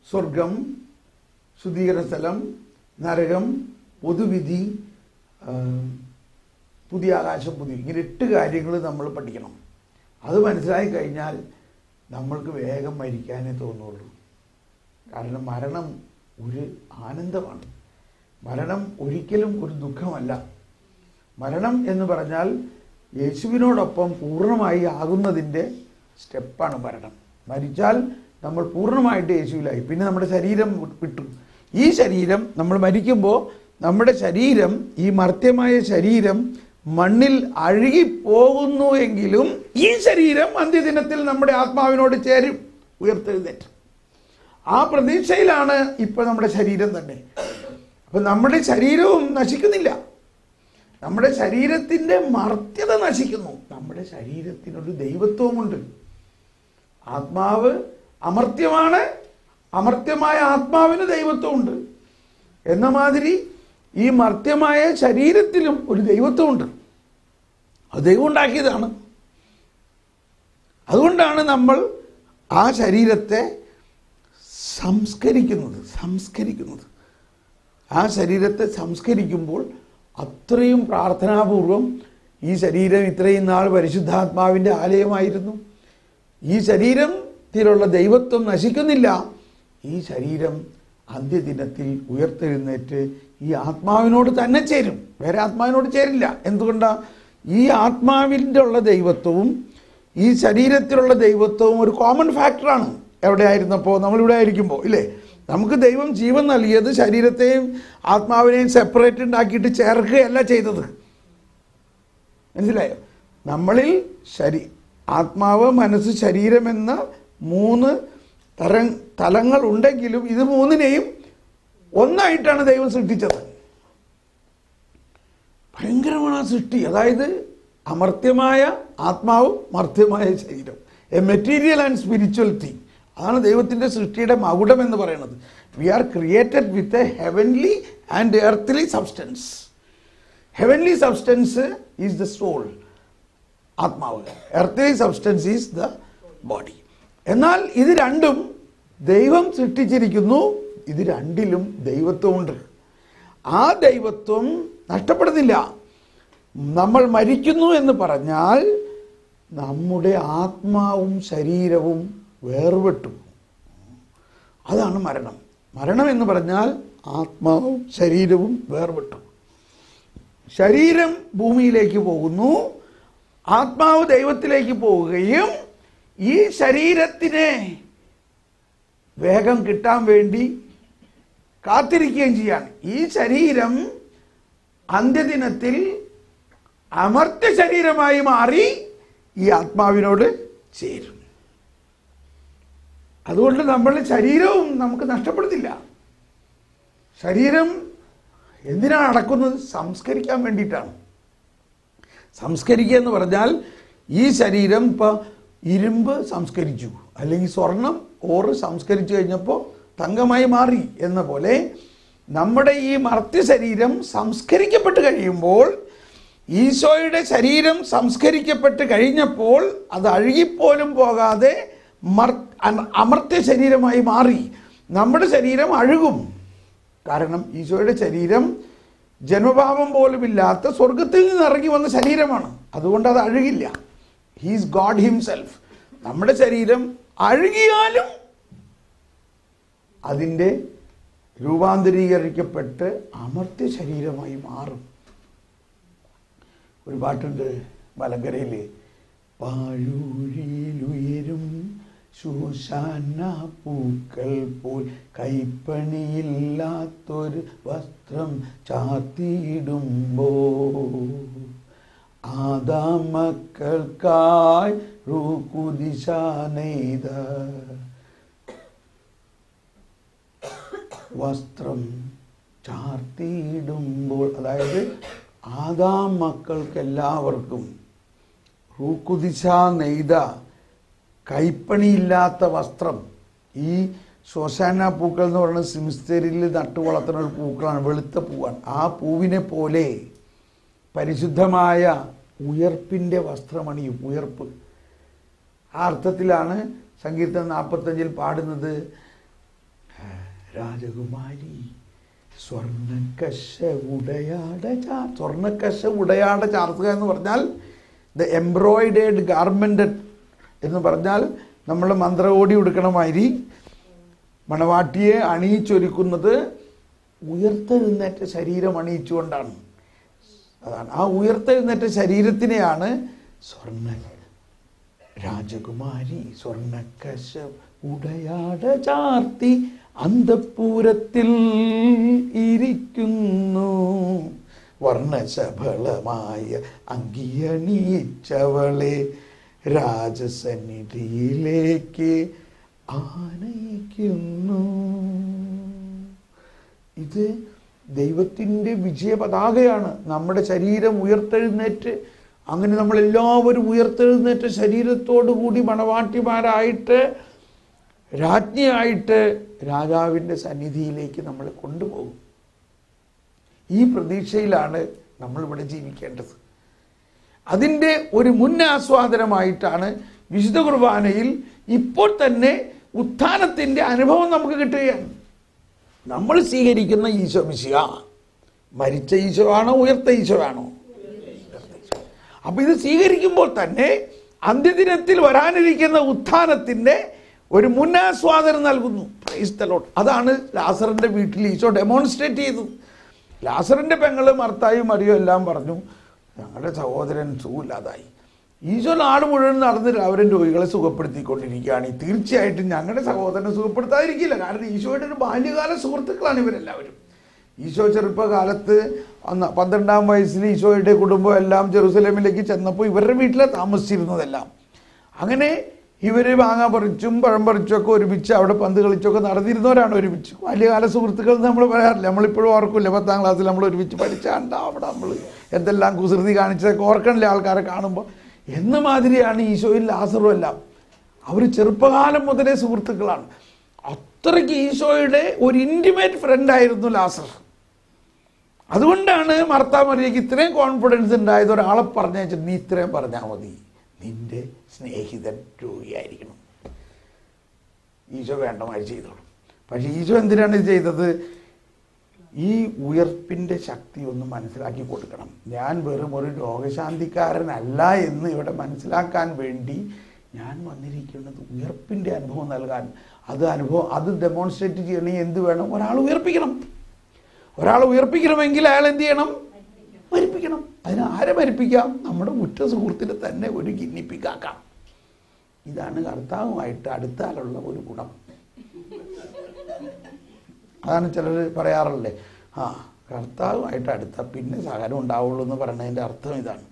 സ്വർഗം, ശുദ്ധീകരണ സ്ഥലം, നരകം, പൊതുവിധി, പുതിയ ആകാശം, ഇങ്ങനെ 8 കാര്യങ്ങൾ നമ്മൾ പഠിക്കണം. അത് മനസ്സിലായി കഴിഞ്ഞാൽ നമ്മൾക്ക് വേഗം മരിക്കാനേ തോന്നുള്ളൂ. കാരണം മരണം ഒരു ആനന്ദമാണ്. മരണം ഒരിക്കലും ഒരു ദുഃഖമല്ല. മരണം എന്ന് പറഞ്ഞാൽ യേശുവിനോടൊപ്പം പൂർണ്ണമായി ആകുന്നതിൻ്റെ സ്റ്റെപ്പാണ് മരണം. മരിച്ചാൽ നമ്മൾ പൂർണ്ണമായിട്ട് യേശുവിലായി. പിന്നെ നമ്മുടെ ശരീരം വിട്ടു. ഈ ശരീരം നമ്മൾ മരിക്കുമ്പോൾ നമ്മുടെ ശരീരം, ഈ മർത്യമായ ശരീരം മണ്ണിൽ അഴുകിപ്പോകുന്നു എങ്കിലും ഈ ശരീരം അന്ത്യദിനത്തിൽ നമ്മുടെ ആത്മാവിനോട് ചേരും, ഉയർത്തെഴുന്നേറ്റ്. ആ പ്രതീക്ഷയിലാണ് ഇപ്പൊ നമ്മുടെ ശരീരം തന്നെ. അപ്പൊ നമ്മുടെ ശരീരവും നശിക്കുന്നില്ല, നമ്മുടെ ശരീരത്തിന്റെ മർത്യത നശിക്കുന്നു. നമ്മുടെ ശരീരത്തിനൊരു ദൈവത്വമുണ്ട്. ആത്മാവ് അമർത്യമാണ്, അമർത്യമായ ആത്മാവിന് ദൈവത്വമുണ്ട്. എന്ന മാതിരി ഈ മർത്യമായ ശരീരത്തിലും ഒരു ദൈവത്വമുണ്ട്. അത് ദൈവം ഉണ്ടാക്കിയതാണ്. അതുകൊണ്ടാണ് നമ്മൾ ആ ശരീരത്തെ സംസ്കരിക്കുന്നത്. ആ ശരീരത്തെ സംസ്കരിക്കുമ്പോൾ അത്രയും പ്രാർത്ഥനാപൂർവം, ഈ ശരീരം ഇത്രയും നാൾ പരിശുദ്ധാത്മാവിൻ്റെ ആലയമായിരുന്നു, ഈ ശരീരത്തിലുള്ള ദൈവത്വം നശിക്കുന്നില്ല, ഈ ശരീരം അന്ത്യദിനത്തിൽ ഉയർത്തെഴുന്നേറ്റ് ഈ ആത്മാവിനോട് തന്നെ ചേരും, വേറെ ആത്മാവിനോട് ചേരില്ല. എന്തുകൊണ്ടാണ്? ഈ ആത്മാവിൻ്റെ ഉള്ള ദൈവത്വവും ഈ ശരീരത്തിലുള്ള ദൈവത്വവും ഒരു കോമൺ ഫാക്ടറാണ്. എവിടെ ആയിരുന്നപ്പോൾ? നമ്മളിവിടെ ആയിരിക്കുമ്പോൾ ഇല്ലേ? നമുക്ക് ദൈവം ജീവൻ നൽകിയത് ശരീരത്തെയും ആത്മാവിനെയും സെപ്പറേറ്റ് ഉണ്ടാക്കിയിട്ട് ചേർക്കുകയല്ല ചെയ്തത്. മനസ്സിലായോ? നമ്മളിൽ ആത്മാവ്, മനസ്സ്, ശരീരം എന്ന 3 തലങ്ങൾ ഉണ്ടെങ്കിലും ഇത് 3നെയും ഒന്നായിട്ടാണ് ദൈവം സൃഷ്ടിച്ചത്. ഭയങ്കരമാണ് ആ സൃഷ്ടി. അതായത് അമർത്യമായ ആത്മാവും മർത്യമായ ശരീരം, a material and spiritual thing. അതാണ് ദൈവത്തിൻ്റെ സൃഷ്ടിയുടെ മകുടം എന്ന് പറയുന്നത്. We are created with a heavenly and earthly substance. Heavenly substance is the soul, ആത്മാവ്. Earthly substance is the body. എന്നാൽ ഇത് രണ്ടും ദൈവം സൃഷ്ടിച്ചിരിക്കുന്നു. ഇത് രണ്ടിലും ദൈവത്വമുണ്ട്. ആ ദൈവത്വം നഷ്ടപ്പെടുന്നില്ല. നമ്മൾ മരിക്കുന്നു എന്ന് പറഞ്ഞാൽ നമ്മുടെ ആത്മാവും ശരീരവും വേർപെട്ടു. അതാണ് മരണം. മരണം എന്ന് പറഞ്ഞാൽ ആത്മാവും ശരീരവും വേർപെട്ടു. ശരീരം ഭൂമിയിലേക്ക് പോകുന്നു, ആത്മാവ് ദൈവത്തിലേക്ക് പോവുകയും ഈ ശരീരത്തിനെ വേഗം കിട്ടാൻ വേണ്ടി കാത്തിരിക്കുകയും ചെയ്യാണ്. ഈ ശരീരം അന്ത്യദിനത്തിൽ അമർത്യ ശരീരമായി മാറി ഈ ആത്മാവിനോട് ചേരും. അതുകൊണ്ട് നമ്മൾ ശരീരവും നമുക്ക് നഷ്ടപ്പെടുത്തില്ല. ശരീരം എന്തിനാണ് അടക്കുന്നത്? സംസ്കരിക്കാൻ വേണ്ടിയിട്ടാണ്. സംസ്കരിക്കുക എന്ന് പറഞ്ഞാൽ ഈ ശരീരം ഇപ്പോൾ ഇരുമ്പ് സംസ്കരിച്ചു, അല്ലെങ്കിൽ സ്വർണം ഓറ് സംസ്കരിച്ചു കഴിഞ്ഞപ്പോൾ തങ്കമായി മാറി എന്ന പോലെ നമ്മുടെ ഈ മർത്യ ശരീരം സംസ്കരിക്കപ്പെട്ട് കഴിയുമ്പോൾ, ഈശോയുടെ ശരീരം സംസ്കരിക്കപ്പെട്ട് കഴിഞ്ഞപ്പോൾ അത് അഴുകിപ്പോലും പോകാതെ അമർത്യ ശരീരമായി മാറി. നമ്മുടെ ശരീരം അഴുകും. കാരണം ഈശോയുടെ ശരീരം ജന്മഭാവം പോലുമില്ലാത്ത സ്വർഗത്തിൽ നിന്ന് ഇറങ്ങി വന്ന ശരീരമാണ്. അതുകൊണ്ട് അത് അഴുകില്ല. He's God himself. നമ്മുടെ ശരീരം അഴുകിയാലും അതിൻ്റെ രൂപാന്തരീകരിക്കപ്പെട്ട് അമർത്യ ശരീരമായി മാറും. ഒരു പാട്ടുണ്ട് മലങ്കരയിൽ, പാഴൂഴിയിലുയരും ശൂശാന പൂക്കൾ പോൽ കൈപ്പണിയില്ലാത്തൊരു വസ്ത്രം ചാർത്തിയിടുമ്പോൾ ആദാം മക്കൾക്കായി റൂകുദിശ നെയ്ത വസ്ത്രം ചാർത്തിയിടുമ്പോൾ, അതായത് ആദാം മക്കൾക്കെല്ലാവർക്കും റൂകുദിശ നെയ്ത കൈപ്പണിയില്ലാത്ത വസ്ത്രം. ഈ ശോശാന പൂക്കൾ എന്ന് പറയുന്നത് സിമിസ്തേരിയിൽ നട്ടു വളർത്തുന്ന ഒരു പൂക്കളാണ്, വെളുത്ത പൂവാണ്. ആ പൂവിനെ പോലെ പരിശുദ്ധമായ ഉയർപ്പിൻ്റെ വസ്ത്രമണിയും. ഉയർപ്പ് ആ അർത്ഥത്തിലാണ് സങ്കീർത്തനം 45 പാടുന്നത്, രാജകുമാരി സ്വർണ്ണക്കശ ഉടയാട ചാർത്തുക എന്ന് പറഞ്ഞാൽ ദ എംബ്രോയിഡേഡ് ഗാർമെൻറ്റഡ് എന്ന് പറഞ്ഞാൽ നമ്മൾ മന്ത്രകോടി ഉടുക്കണമാതിരി മണവാട്ടിയെ അണിയിച്ചൊരുക്കുന്നത് ഉയർത്തെഴുന്നേറ്റ ശരീരം അണിയിച്ചുകൊണ്ടാണ്. അതാണ് ആ ഉയർത്തെഴുന്നേറ്റ ശരീരത്തിനെയാണ് രാജകുമാരി സ്വർണ്ണക്കശ ഉടയാട ചാർത്തി അന്തഃപുരത്തിൽ ഇരിക്കുന്നു, വർണ്ണശബളമായ അങ്കിയണിയിച്ചവളെ രാജസന്നിധിയിലേക്ക് ആനയിക്കുന്നു. ഇത് ദൈവത്തിൻ്റെ വിജയ പതാകയാണ്. നമ്മുടെ ശരീരം ഉയർത്തെഴുന്നേറ്റ്, അങ്ങനെ നമ്മളെല്ലാവരും ഉയർത്തെഴുന്നേറ്റ ശരീരത്തോടു കൂടി മണവാട്ടിമാരായിട്ട് രാജ്ഞിയായിട്ട് രാജാവിൻ്റെ സന്നിധിയിലേക്ക് നമ്മളെ കൊണ്ടുപോകും. ഈ പ്രതീക്ഷയിലാണ് നമ്മളിവിടെ ജീവിക്കേണ്ടത്. അതിൻ്റെ ഒരു മുന്നാസ്വാദനമായിട്ടാണ് വിശുദ്ധ കുർബാനയിൽ ഇപ്പോൾ തന്നെ ഉത്ഥാനത്തിൻ്റെ അനുഭവം നമുക്ക് കിട്ടുകയാണ്. നമ്മൾ സ്വീകരിക്കുന്ന ഈശോ മിശിഹ മരിച്ച ഈശോ ആണോ ഉയർത്ത ഈശോ ആണോ? അപ്പൊ ഇത് സ്വീകരിക്കുമ്പോൾ തന്നെ അന്ത്യദിനത്തിൽ വരാനിരിക്കുന്ന ഉത്ഥാനത്തിൻ്റെ ഒരു മുന്നാസ്വാദനം നൽകുന്നു. Praise the Lord. അതാണ് ലാസറിന്റെ വീട്ടിൽ ഈശോ ഡെമോൺസ്ട്രേറ്റ് ചെയ്തത്. ലാസറിന്റെ പെങ്ങള് മർത്തായും മറിയോ എല്ലാം പറഞ്ഞു, ഞങ്ങളുടെ സഹോദരൻ സുഖമില്ലാതായി. ഈശോ നാട് മുഴുവൻ നടന്ന് അവരുടെ രോഗികളെ സുഖപ്പെടുത്തിക്കൊണ്ടിരിക്കുകയാണ്. തീർച്ചയായിട്ടും ഞങ്ങളുടെ സഹോദരനെ സുഖപ്പെടുത്താതിരിക്കില്ല. കാരണം ഈശോയുടെ ഒരു ബാല്യകാല സുഹൃത്തുക്കളാണ് ഇവരെല്ലാവരും. ഈശോ ചെറുപ്പകാലത്ത് 12-ാം വയസ്സിൽ ഈശോയുടെ കുടുംബം എല്ലാം ജെറുസലേമിലേക്ക് ചെന്നപ്പോൾ ഇവരുടെ വീട്ടിലാണ് താമസിച്ചിരുന്നതെല്ലാം. അങ്ങനെ ഇവർ മാങ്ങ പറിച്ചും പഴം പറിച്ചുമൊക്കെ ഒരുമിച്ച് അവിടെ പന്ത് കളിച്ചൊക്കെ നടന്നിരുന്നവരാണ് ഒരുമിച്ച്. ബാല്യകാല സുഹൃത്തുക്കൾ നമ്മൾ പറയാറില്ല, നമ്മളിപ്പോഴും ഓർക്കില്ല. 10-ാം ക്ലാസ്സിൽ നമ്മൾ ഒരുമിച്ച് പഠിച്ചാണ്ട അവിടെ നമ്മൾ എന്തെല്ലാം കുസൃതി കാണിച്ചതൊക്കെ ഓർക്കണില്ലേ ആൾക്കാരെ കാണുമ്പോൾ. എന്ന മാതിരിയാണ് ഈശോയും ലാസറും എല്ലാം. അവർ ചെറുപ്പകാലം മുതലേ സുഹൃത്തുക്കളാണ്. അത്രയ്ക്ക് ഈശോയുടെ ഒരു ഇൻറ്റിമേറ്റ് ഫ്രണ്ടായിരുന്നു ലാസർ. അതുകൊണ്ടാണ് മാർത്താ മറിയയ്ക്ക് ഇത്രയും കോൺഫിഡൻസ് ഉണ്ടായത്. ഒരാളെ പറഞ്ഞയച്ചിട്ട് നീ ഇത്രയും പറഞ്ഞാൽ മതി, നിന്റെ സ്നേഹിതൻ രോഗിയായിരിക്കണം. ഈശോ വേണ്ടമായി ചെയ്തോളും. പക്ഷെ ഈശോ എന്തിനാണ് ഇത് ചെയ്തത്? ഈ ഉയർപ്പിൻ്റെ ശക്തി ഒന്ന് മനസ്സിലാക്കി കൊടുക്കണം. ഞാൻ വെറും ഒരു രോഗശാന്തിക്കാരനല്ല എന്ന് ഇവിടെ മനസ്സിലാക്കാൻ വേണ്ടി ഞാൻ വന്നിരിക്കുന്നത് ഉയർപ്പിൻ്റെ അനുഭവം നൽകാൻ. അത് ഡെമോൺസ്ട്രേറ്റ് ചെയ്യണമെങ്കിൽ എന്ത് വേണം? ഒരാൾ ഉയർപ്പിക്കണം. ഒരാൾ ഉയർപ്പിക്കണമെങ്കിൽ അയാൾ എന്ത് ചെയ്യണം? മരിപ്പിക്കണം. അതിന് ആരെ മരിപ്പിക്കാം? നമ്മുടെ ഉറ്റ സുഹൃത്തിനെ തന്നെ ഒരു കിന്നിപ്പിക്കാക്കാം. ഇതാണ് കർത്താവുമായിട്ട് അടുത്താലുള്ള ഒരു ഗുണം. അതാണ് ചിലർ പറയാറല്ലേ, കർത്താവുമായിട്ട് അടുത്ത പിന്നെ സഹനം ഉണ്ടാവുള്ളൂ എന്ന് പറയുന്നതിൻ്റെ അർത്ഥം ഇതാണ്.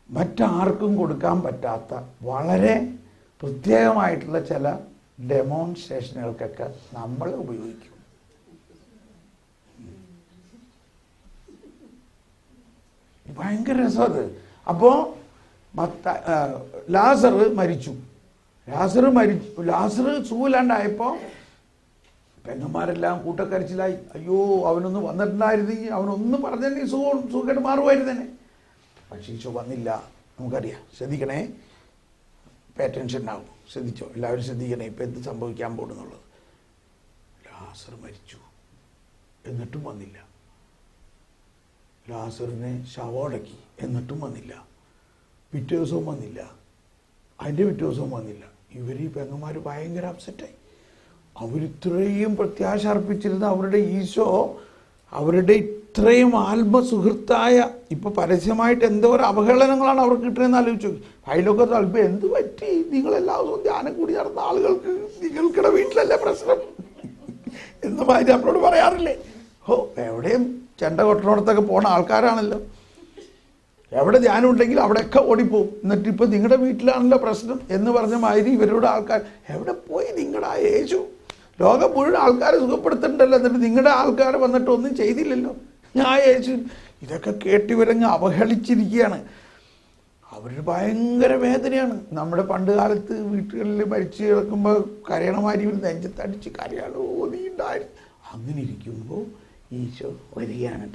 മറ്റാർക്കും കൊടുക്കാൻ പറ്റാത്ത വളരെ പ്രത്യേകമായിട്ടുള്ള ചില ഡെമോൺസ്ട്രേഷനുകൾക്കൊക്കെ നമ്മൾ ഉപയോഗിക്കും. ഭയങ്കര രസമത്. അപ്പോൾ ലാസർ മരിച്ചു. ലാസർ സുഖമില്ലാണ്ടായപ്പോൾ പെങ്ങന്മാരെല്ലാം കൂട്ടക്കരച്ചിലായി. അയ്യോ, അവനൊന്ന് വന്നിട്ടുണ്ടായിരുന്നെങ്കിൽ, അവനൊന്നും പറഞ്ഞിട്ടുണ്ടെങ്കിൽ സുഖമായിട്ട് മാറുമായിരുന്നു തന്നെ. പക്ഷേ ഈശോ വന്നില്ല. നമുക്കറിയാം. ശ്രദ്ധിക്കണേ, പേ അറ്റൻഷൻ ആവും. ശ്രദ്ധിച്ചോ, എല്ലാവരും ശ്രദ്ധിക്കണേ. ഇപ്പം എന്ത് സംഭവിക്കാൻ പോകുന്നുള്ളത്. ലാസർ മരിച്ചു, എന്നിട്ടും വന്നില്ല. ലാസറിനെ ശവമടക്കി, എന്നിട്ടും വന്നില്ല. പിറ്റേ ദിവസവും വന്നില്ല. അതിൻ്റെ പിറ്റേ ദിവസവും വന്നില്ല. ഈ പെങ്ങന്മാർ ഭയങ്കര അപ്സെറ്റായി. അവരിത്രയും പ്രത്യാശ അർപ്പിച്ചിരുന്ന അവരുടെ ഈശോ, അവരുടെ ഇത്രയും ആത്മസുഹൃത്തായ, ഇപ്പോൾ പരസ്യമായിട്ട് എന്തോരം അവഹേളനങ്ങളാണ് അവർക്ക് കിട്ടുന്നതെന്ന് ആലോചിച്ചു. അതിലൊക്കെ താല്പര്യം എന്ത് പറ്റി? നിങ്ങളെല്ലാ ദിവസവും ധ്യാനം കൂടി നടന്ന ആളുകൾക്ക് നിങ്ങൾക്കിടെ വീട്ടിലല്ലേ പ്രശ്നം എന്ന മാതിരി നമ്മളോട് പറയാറില്ലേ? എവിടെയും ചെണ്ട കൊട്ടണോടത്തൊക്കെ പോണ ആൾക്കാരാണല്ലോ. എവിടെ ധ്യാനം ഉണ്ടെങ്കിൽ അവിടെയൊക്കെ ഓടിപ്പോവും. എന്നിട്ട് ഇപ്പോൾ നിങ്ങളുടെ വീട്ടിലാണല്ലോ പ്രശ്നം എന്ന് പറഞ്ഞ മാതിരി ഇവരുടെ ആൾക്കാർ എവിടെ പോയി? നിങ്ങളുടെ യേശു ലോകം മുഴുവൻ ആൾക്കാരെ സുഖപ്പെടുത്തുന്നുണ്ടല്ലോ, എന്നിട്ട് നിങ്ങളുടെ ആൾക്കാർ വന്നിട്ട് ഒന്നും ചെയ്തില്ലല്ലോ. യേശു ഇതൊക്കെ കേട്ടിവരങ്ങ് അവഹേളിച്ചിരിക്കുകയാണ്. അവർ ഭയങ്കര വേദനയാണ്. നമ്മുടെ പണ്ട് കാലത്ത് വീട്ടുകളിൽ മരിച്ചു കിടക്കുമ്പോൾ കരയണമാരി ഒരു നെഞ്ചത്തടിച്ച് കരയാളോ നീ ഉണ്ടായിരുന്നു. അങ്ങനെ ഇരിക്കുമ്പോൾ ഈശോ വരികയാണ്.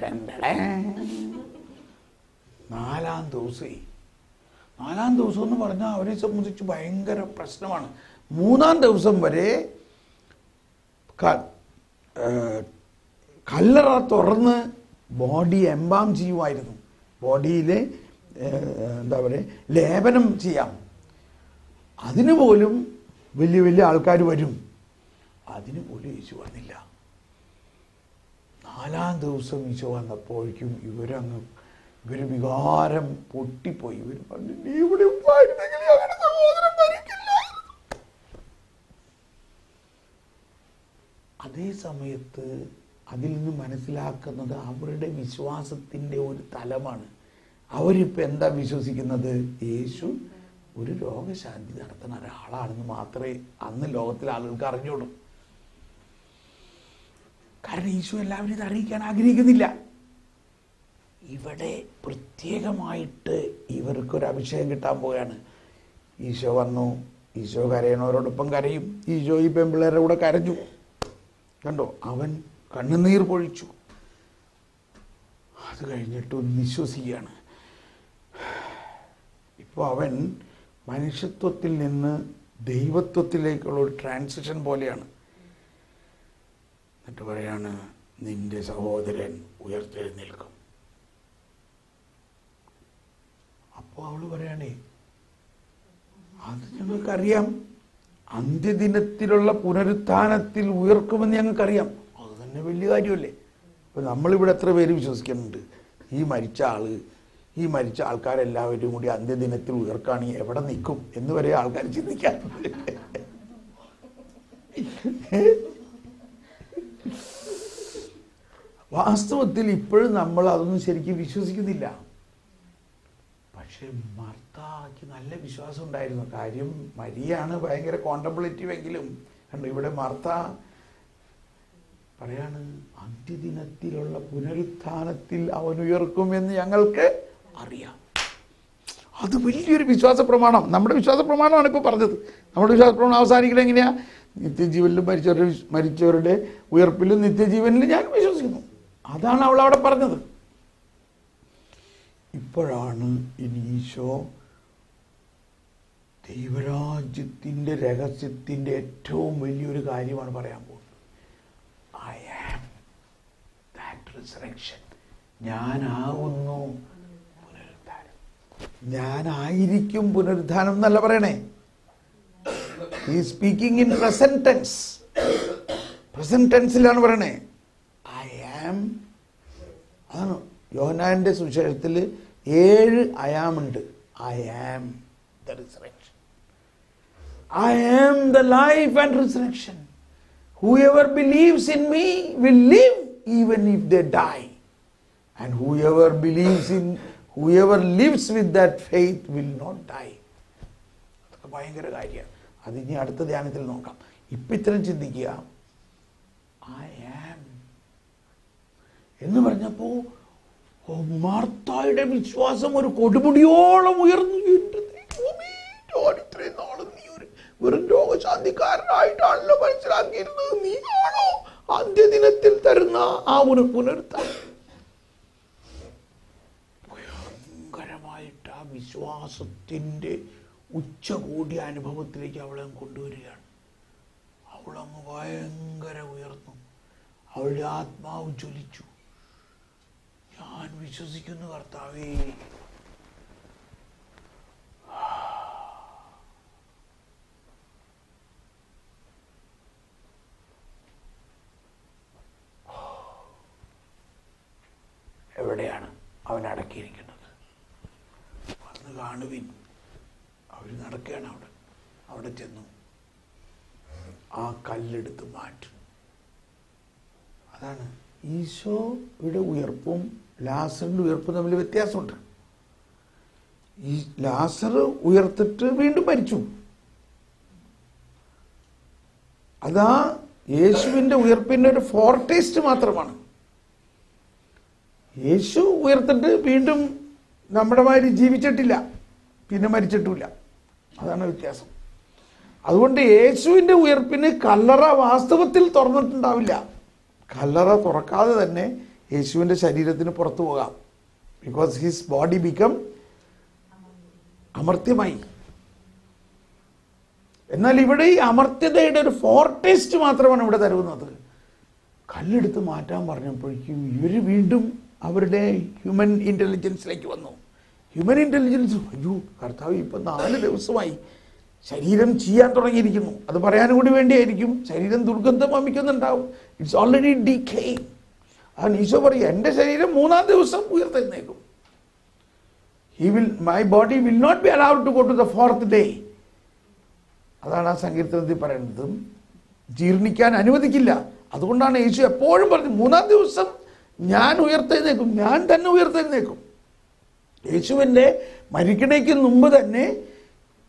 4-ാം ദിവസം എന്ന് പറഞ്ഞാൽ അവരെ സംബന്ധിച്ച് ഭയങ്കര പ്രശ്നമാണ്. 3-ാം ദിവസം വരെ കല്ലറ തുറന്ന് ബോഡി എംബാം ചെയ്യുമായിരുന്നു. ബോഡിയിൽ എന്താ പറയുക, ലേപനം ചെയ്യാം. അതിന് പോലും വലിയ വലിയ ആൾക്കാർ വരും. അതിന് പോലും ഈശോ വന്നില്ല. 4-ാം ദിവസം ഈശോ വന്നപ്പോഴേക്കും ഇവര് വികാരം പൊട്ടിപ്പോയി. ഇവർ പറഞ്ഞു, നീ ഇവിടെ ഉണ്ടായിരുന്നെങ്കിൽ ഞങ്ങളുടെ സഹോദരൻ മരിക്കില്ല. അതേ സമയത്ത് അതിൽ നിന്ന് മനസ്സിലാക്കുന്നത് അവരുടെ വിശ്വാസത്തിൻ്റെ ഒരു തലമാണ്. അവരിപ്പോൾ എന്താ വിശ്വസിക്കുന്നത്? യേശു ഒരു രോഗശാന്തി നടത്തുന്ന ഒരാളാണെന്ന് മാത്രമേ അന്ന് ലോകത്തിലെ ആളുകൾക്ക് അറിഞ്ഞുള്ളൂ. കാരണം ഈശോ എല്ലാവരും ഇത് അറിയിക്കാൻ ആഗ്രഹിക്കുന്നില്ല. ഇവിടെ പ്രത്യേകമായിട്ട് ഇവർക്കൊരു അഭിഷേകം കിട്ടാൻ പോവുകയാണ്. ഈശോ വന്നു, ഈശോ കരയണവരോടൊപ്പം കരയും. ഈശോ ഈ പെൺപിള്ളേരുടെ കൂടെ കരഞ്ഞു. കണ്ടോ, അവൻ കണ്ണുനീർ പൊഴിച്ചു. അത് കഴിഞ്ഞിട്ട് വിശ്വസിക്കുകയാണ്. ഇപ്പോൾ അവൻ മനുഷ്യത്വത്തിൽ നിന്ന് ദൈവത്വത്തിലേക്കുള്ള ഒരു ട്രാൻസിഷൻ പോലെയാണ്. എന്നിട്ട് പറയാണ്, നിന്റെ സഹോദരൻ ഉയർത്തെഴുന്നേൽക്കും. അപ്പോൾ അവള് പറയണേ, അത് ഞങ്ങൾക്കറിയാം, അന്ത്യദിനത്തിലുള്ള പുനരുത്ഥാനത്തിൽ ഉയർക്കുമെന്ന് ഞങ്ങൾക്കറിയാം. അത് തന്നെ വലിയ കാര്യമല്ലേ. ഇപ്പൊ നമ്മളിവിടെ എത്ര പേര് വിശ്വസിക്കുന്നുണ്ട് ഈ മരിച്ച ആൾക്കാരെല്ലാവരും കൂടി അന്ത്യദിനത്തിൽ ഉയർക്കാണെങ്കിൽ എവിടെ നിൽക്കും എന്ന് വരെ ആൾക്കാർ ചിന്തിക്കാറുണ്ട്. വാസ്തവത്തിൽ ഇപ്പോഴും നമ്മൾ അതൊന്നും ശരിക്കും വിശ്വസിക്കുന്നില്ല. പക്ഷെ മർത്താക്ക് നല്ല വിശ്വാസം ഉണ്ടായിരുന്നു. കാര്യം മരിയാണ് ഭയങ്കര കോണ്ടംപ്ലേറ്റീവ് എങ്കിലും കണ്ടു, ഇവിടെ മർത്ത പറയാണ്, അന്ത്യദിനത്തിലുള്ള പുനരുത്ഥാനത്തിൽ അവൻ ഉയർക്കുമെന്ന് ഞങ്ങൾക്ക് അറിയാം. അത് വലിയൊരു വിശ്വാസ പ്രമാണം. നമ്മുടെ വിശ്വാസ പ്രമാണമാണ് ഇപ്പോൾ പറഞ്ഞത്. നമ്മുടെ വിശ്വാസ പ്രമാണം അവസാനിക്കുന്നത് എങ്ങനെയാ? നിത്യജീവനിലും മരിച്ചവരുടെ ഉയർപ്പിലും നിത്യജീവനിലും ഞാൻ വിശ്വസിക്കുന്നു. അതാണ് അവൾ അവിടെ പറഞ്ഞത്. ഇപ്പോഴാണ് ഇനി ഈശോ ദൈവരാജ്യത്തിൻ്റെ രഹസ്യത്തിൻ്റെ ഏറ്റവും വലിയൊരു കാര്യമാണ് പറയാൻ പോകുന്നത്. I am that resurrection. ഞാനാകുന്നു പുനരുദ്ധാനം. ഞാനായിരിക്കും പുനരുദ്ധാനം എന്നല്ല പറയണേ. He is speaking in present tense. Present ടെൻസിലാണ് പറയണേ. I am. അതാണ് യോഹന്നാന്റെ സുവിശേഷത്തിൽ 7 അയാം ഉണ്ട്. I am the resurrection. I am the life and resurrection. Whoever believes in me will live even if they die. And whoever lives with that faith will not die. അതൊക്കെ ഭയങ്കര കാര്യമാണ്. അതിനി അടുത്ത ധ്യാനത്തിൽ നോക്കാം. ഇപ്പം ഇത്രയും ചിന്തിക്കുക. I am എന്ന് പറഞ്ഞപ്പോൾ മാർത്തായുടെ വിശ്വാസം ഒരു കൊടുമുടിയോളം ഉയർന്നു. ഇത്രയും നാളും നീ വെറും രോഗശാന്തിക്കാരനായിട്ടാണല്ലോ മനസ്സിലാക്കിയിരുന്നത്. നീയാണോ അന്ത്യദിനത്തിൽ തരുന്ന ആ ഒരു പുനരുത്ഥാനം? ഭയങ്കരമായിട്ട് ആ വിശ്വാസത്തിൻ്റെ ഉച്ചകൂടിയ അനുഭവത്തിലേക്ക് അവളെ കൊണ്ടുവരികയാണ്. അവളങ്ങ് ഭയങ്കര ഉയർന്നു. അവളുടെ ആത്മാവ് ജ്വലിച്ചു. ഞാൻ വിശ്വസിക്കുന്നു കർത്താവേ. എവിടെയാണ് അവൻ അടക്കിയിരിക്കുന്നത്? വന്ന് കാണുവിൻ. അവർ നടക്കുകയാണ്. അവിടെ ചെന്നു ആ കല്ലെടുത്ത് മാറ്റും. അതാണ് ഈശോയുടെ ഉയർപ്പും ലാസറിന്റെ ഉയർപ്പും തമ്മിൽ വ്യത്യാസമുണ്ട്. ഈ ലാസർ ഉയർത്തിട്ട് വീണ്ടും മരിച്ചു. അതാ യേശുവിൻ്റെ ഉയർപ്പിൻ്റെ ഒരു ഫോർടേസ്റ്റ് മാത്രമാണ്. യേശു ഉയർത്തിട്ട് വീണ്ടും നമ്മുടെ മാതിരി ജീവിച്ചിട്ടില്ല, പിന്നെ മരിച്ചിട്ടുമില്ല. അതാണ് വ്യത്യാസം. അതുകൊണ്ട് യേശുവിൻ്റെ ഉയർപ്പിന് കല്ലറ വാസ്തവത്തിൽ തുറന്നിട്ടുണ്ടാവില്ല. കല്ലറ തുറക്കാതെ തന്നെ യേശുവിൻ്റെ ശരീരത്തിന് പുറത്തു പോകാം. ബിക്കോസ് ഹിസ് ബോഡി ബിക്കം അമർത്യമായി. എന്നാൽ ഇവിടെ ഈ അമർത്യതയുടെ ഒരു ഫോർടേസ്റ്റ് മാത്രമാണ് ഇവിടെ തരുന്നത്. കല്ലെടുത്ത് മാറ്റാൻ പറഞ്ഞപ്പോഴേക്കും ഇവർ വീണ്ടും അവരുടെ ഹ്യൂമൻ ഇൻ്റലിജൻസിലേക്ക് വന്നു. ഹ്യൂമൻ ഇൻ്റലിജൻസ്, അയ്യോ കർത്താവ് ഇപ്പം 4 ദിവസമായി ശരീരം ചെയ്യാൻ തുടങ്ങിയിരിക്കുന്നു. അത് പറയാനും കൂടി വേണ്ടിയായിരിക്കും. ശരീരം ദുർഗന്ധം വമിക്കുന്നുണ്ടാവും. It's already decaying. അതാണ് ഈശോ പറയുക, എൻ്റെ ശരീരം 3-ാം ദിവസം ഉയർത്തെഴുന്നേൽക്കും. My body will not be allowed to go to the 4th day. അതാണ് ആ സങ്കീർത്തനത്തിൽ പറയുന്നത്. ജീർണിക്കാൻ അനുവദിക്കില്ല. അതുകൊണ്ടാണ് യേശു എപ്പോഴും പറഞ്ഞത് 3-ാം ദിവസം ഞാൻ ഉയർത്തെഴുന്നേൽക്കും, ഞാൻ തന്നെ ഉയർത്തെഴുന്നേൽക്കും. യേശുവിൻ്റെ മരിക്കണേക്ക് മുമ്പ് തന്നെ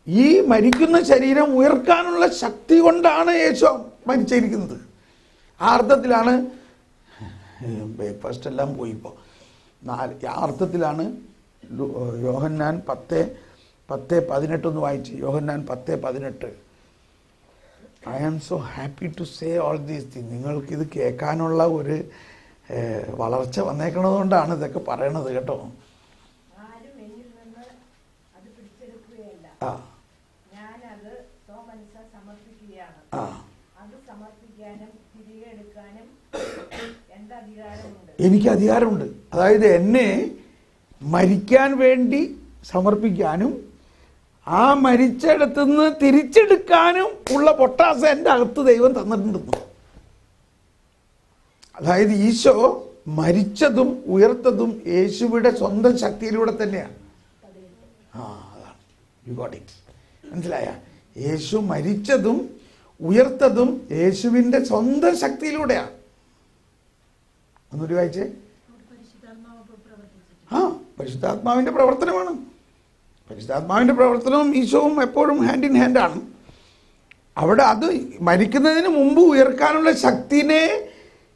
ഈ മരിക്കുന്ന ശരീരം ഉയർക്കാനുള്ള ശക്തി കൊണ്ടാണ് യേശു മരിച്ചിരിക്കുന്നത്. ആ അർത്ഥത്തിലാണ് ബ്രേക്ക്ഫാസ്റ്റ് എല്ലാം പോയി ഇപ്പോൾ. ആ അർത്ഥത്തിലാണ് യോഹന്നാൻ 10:18 ഒന്ന് വായിച്ച്. Yohannan 10:18. I am so happy to say all these thing. നിങ്ങൾക്കിത് കേൾക്കാനുള്ള ഒരു വളർച്ച വന്നേക്കണതുകൊണ്ടാണ് ഇതൊക്കെ പറയണത് കേട്ടോ. ആ എനിക്ക് അധികാരമുണ്ട്. അതായത് എന്നെ മരിക്കാൻ വേണ്ടി സമർപ്പിക്കാനും ആ മരിച്ചിടത്തുനിന്ന് തിരിച്ചെടുക്കാനും ഉള്ള പൊട്ടാസ എൻ്റെ അകത്ത് ദൈവം തന്നിട്ടുണ്ടെന്ന്. അതായത് ഈശോ മരിച്ചതും ഉയർത്തതും യേശുവിന്റെ സ്വന്തം ശക്തിയിലൂടെ തന്നെയാണ്. അതാണ് യു ഗോട്ട് ഇറ്റ്. മനസ്സിലായ? യേശു മരിച്ചതും ഉയർത്തതും യേശുവിന്റെ സ്വന്തം ശക്തിയിലൂടെയാണ്. ഒന്നുകൂടി വായിച്ചേ. പരിശുദ്ധാത്മാവിന്റെ പ്രവർത്തനമാണ്. പരിശുദ്ധാത്മാവിന്റെ പ്രവർത്തനവും ഈശോവും എപ്പോഴും ഹാൻഡ് ഇൻ ഹാൻഡാണ്. അവിടെ അത് മരിക്കുന്നതിന് മുമ്പ് ഉയർക്കാനുള്ള ശക്തിനെ